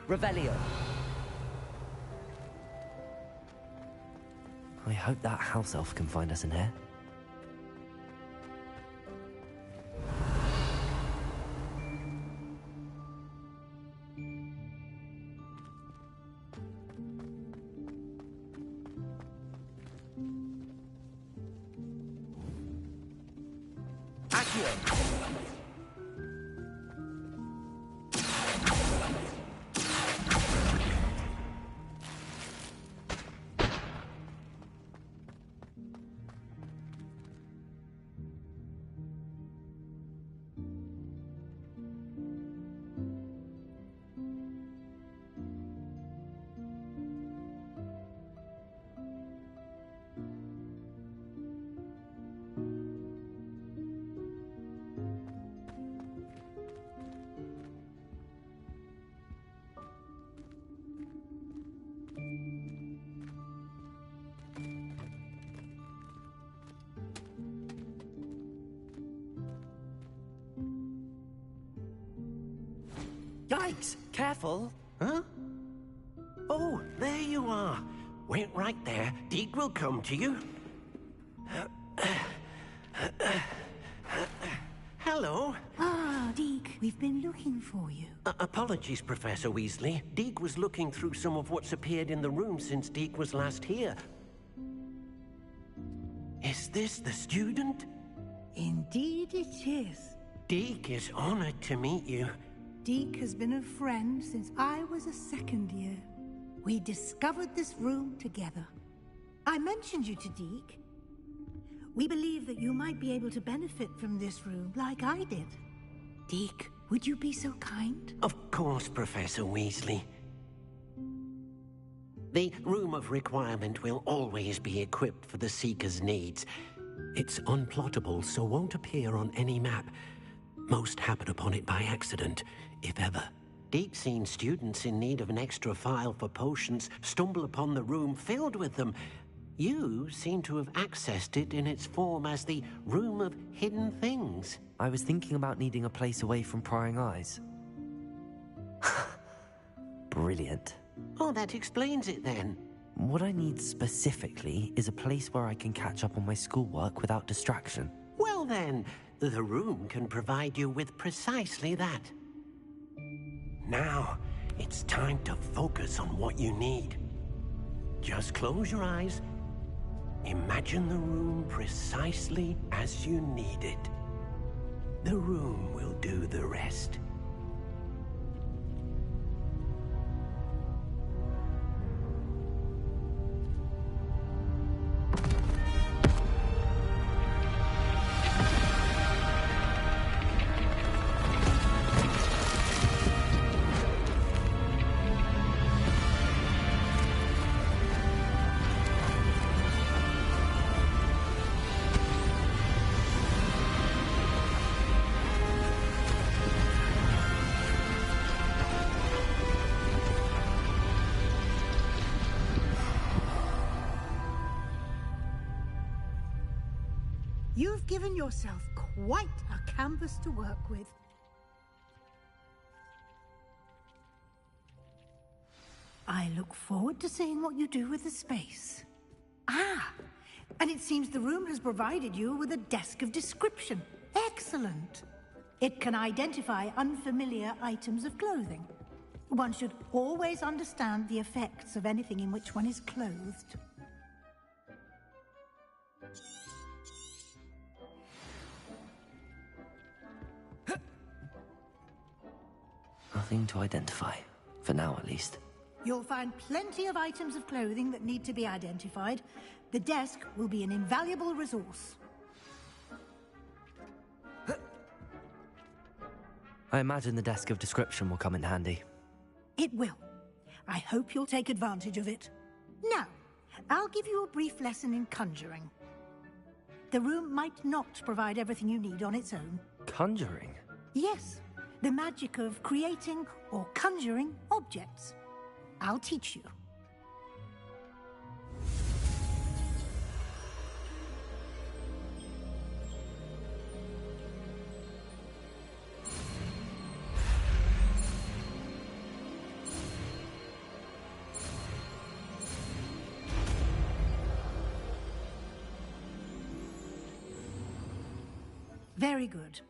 Revelio. I hope that house elf can find us in here. Accio. Yikes! Careful. Huh? Oh, there you are. Wait right there. Deke will come to you. Hello. Ah, Deke, we've been looking for you. Apologies, Professor Weasley. Deke was looking through some of what's appeared in the room since Deke was last here. Is this the student? Indeed it is. Deke is honored to meet you. Deke has been a friend since I was a second year. We discovered this room together. I mentioned you to Deke. We believe that you might be able to benefit from this room like I did. Deke, would you be so kind? Of course, Professor Weasley. The Room of Requirement will always be equipped for the Seeker's needs. It's unplottable, so won't appear on any map. Most happen upon it by accident, if ever. Deke's seen students in need of an extra file for potions stumble upon the room filled with them. You seem to have accessed it in its form as the Room of Hidden Things. I was thinking about needing a place away from prying eyes. Brilliant. Oh, that explains it then. What I need specifically is a place where I can catch up on my schoolwork without distraction. Well then, the room can provide you with precisely that. Now, it's time to focus on what you need. Just close your eyes. Imagine the room precisely as you need it. The room will do the rest. You've given yourself quite a canvas to work with. I look forward to seeing what you do with the space. Ah, and it seems the room has provided you with a desk of description. Excellent. It can identify unfamiliar items of clothing. One should always understand the effects of anything in which one is clothed. Nothing to identify, for now at least. You'll find plenty of items of clothing that need to be identified. The desk will be an invaluable resource. I imagine the desk of description will come in handy. It will. I hope you'll take advantage of it. Now, I'll give you a brief lesson in conjuring. The room might not provide everything you need on its own. Conjuring? Yes, the magic of creating or conjuring objects. I'll teach you. Very good.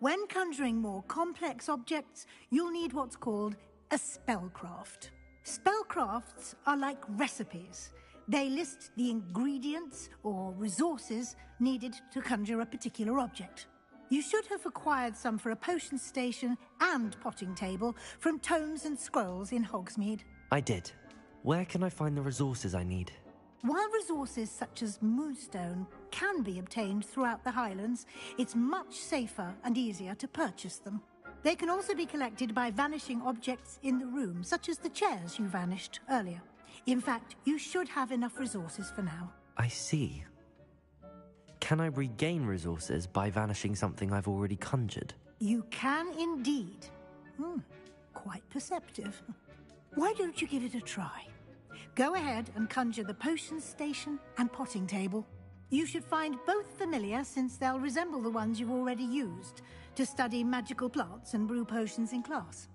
When conjuring more complex objects, you'll need what's called a spellcraft. Spellcrafts are like recipes. They list the ingredients or resources needed to conjure a particular object. You should have acquired some for a potion station and potting table from tomes and scrolls in Hogsmeade. I did. Where can I find the resources I need? While resources such as moonstone can be obtained throughout the Highlands, it's much safer and easier to purchase them. They can also be collected by vanishing objects in the room, such as the chairs you vanished earlier. In fact, you should have enough resources for now. I see. Can I regain resources by vanishing something I've already conjured? You can indeed. Quite perceptive. Why don't you give it a try? Go ahead and conjure the potion station and potting table. You should find both familiar, since they'll resemble the ones you've already used to study magical plants and brew potions in class.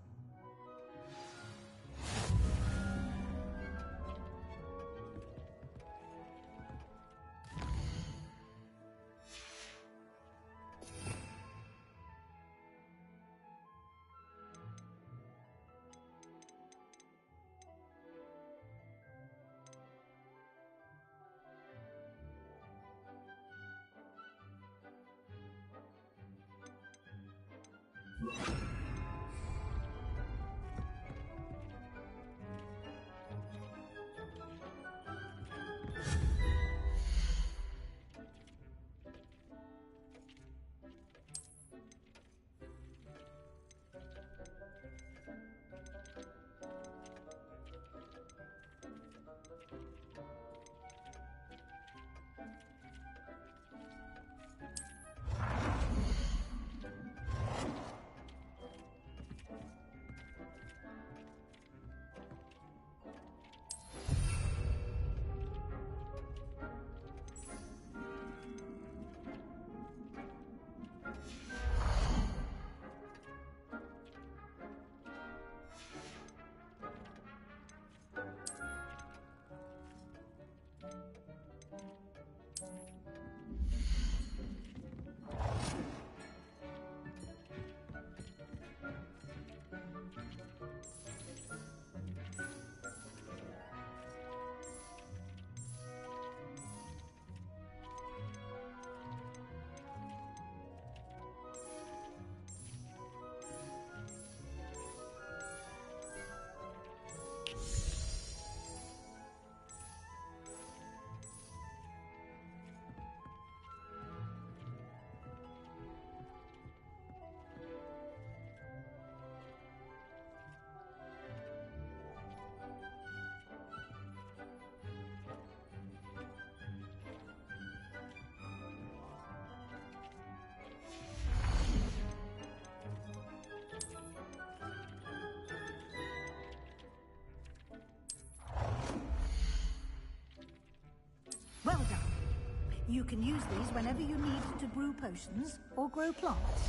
You can use these whenever you need to brew potions or grow plants.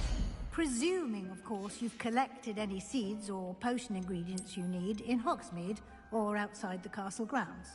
Presuming, of course, you've collected any seeds or potion ingredients you need in Hogsmeade or outside the castle grounds.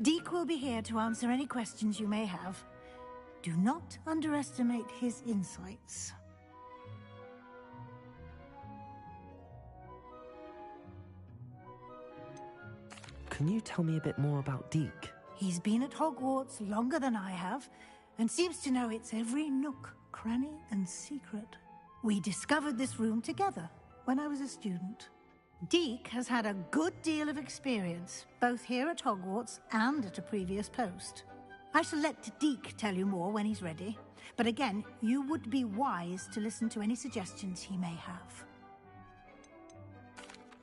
Deke will be here to answer any questions you may have. Do not underestimate his insights. Can you tell me a bit more about Deke? He's been at Hogwarts longer than I have, and seems to know its every nook, cranny, and secret. We discovered this room together when I was a student. Deke has had a good deal of experience, both here at Hogwarts and at a previous post. I shall let Deke tell you more when he's ready, but again, you would be wise to listen to any suggestions he may have.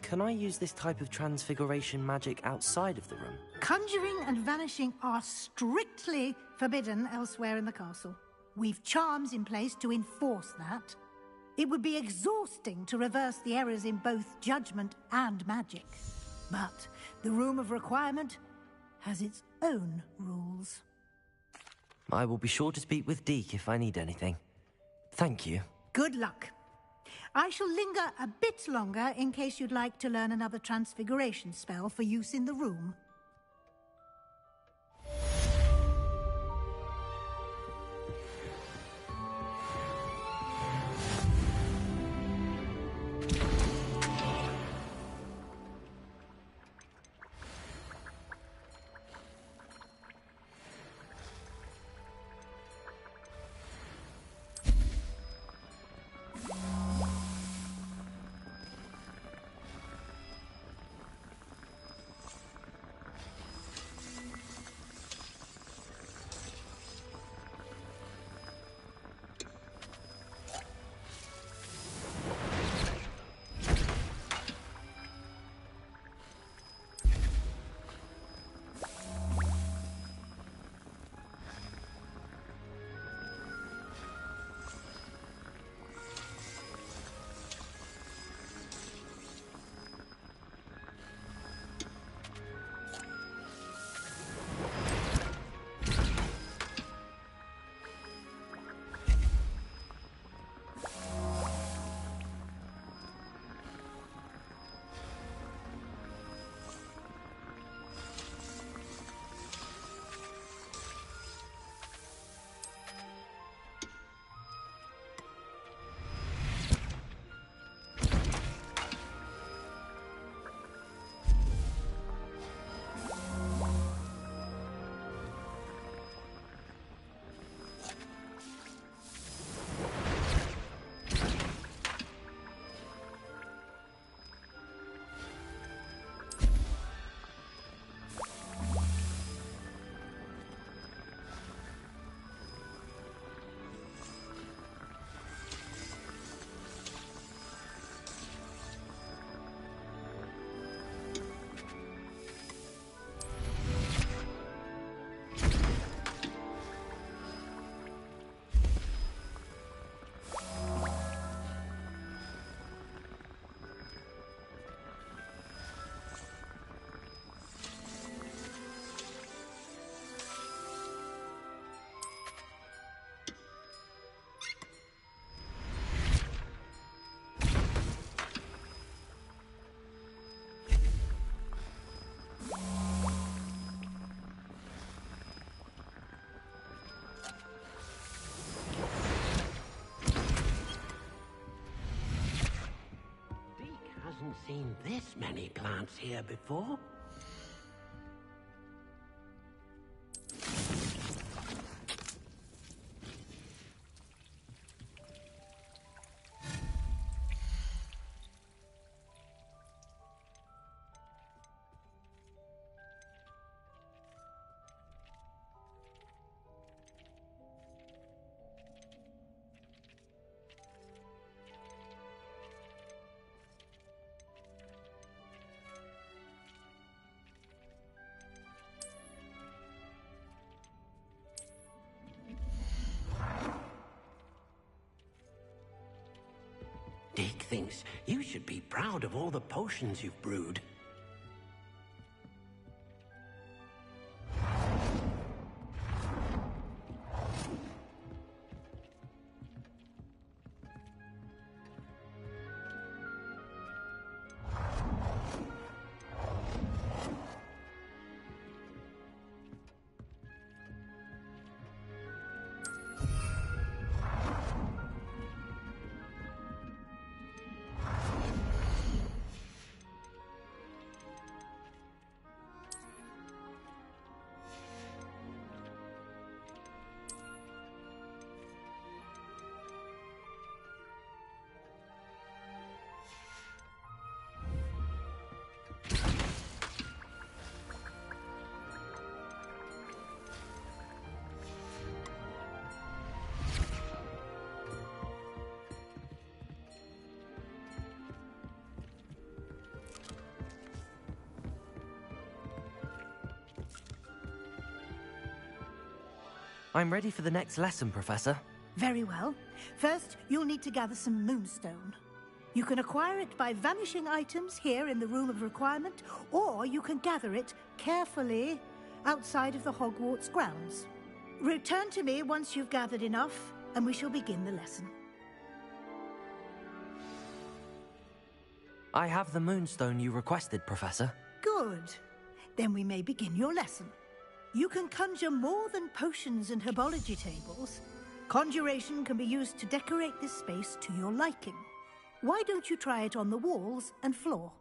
Can I use this type of transfiguration magic outside of the room? Conjuring and vanishing are strictly forbidden elsewhere in the castle. We've charms in place to enforce that. It would be exhausting to reverse the errors in both judgment and magic. But the Room of Requirement has its own rules. I will be sure to speak with Deke if I need anything. Thank you. Good luck. I shall linger a bit longer in case you'd like to learn another transfiguration spell for use in the room. Hasn't seen this many plants here before. thinks you should be proud of all the potions you've brewed. I'm ready for the next lesson, Professor. Very well. First, you'll need to gather some moonstone. You can acquire it by vanishing items here in the Room of Requirement, or you can gather it carefully outside of the Hogwarts grounds. Return to me once you've gathered enough, and we shall begin the lesson. I have the moonstone you requested, Professor. Good. Then we may begin your lesson. You can conjure more than potions and herbology tables. Conjuration can be used to decorate this space to your liking. Why don't you try it on the walls and floor?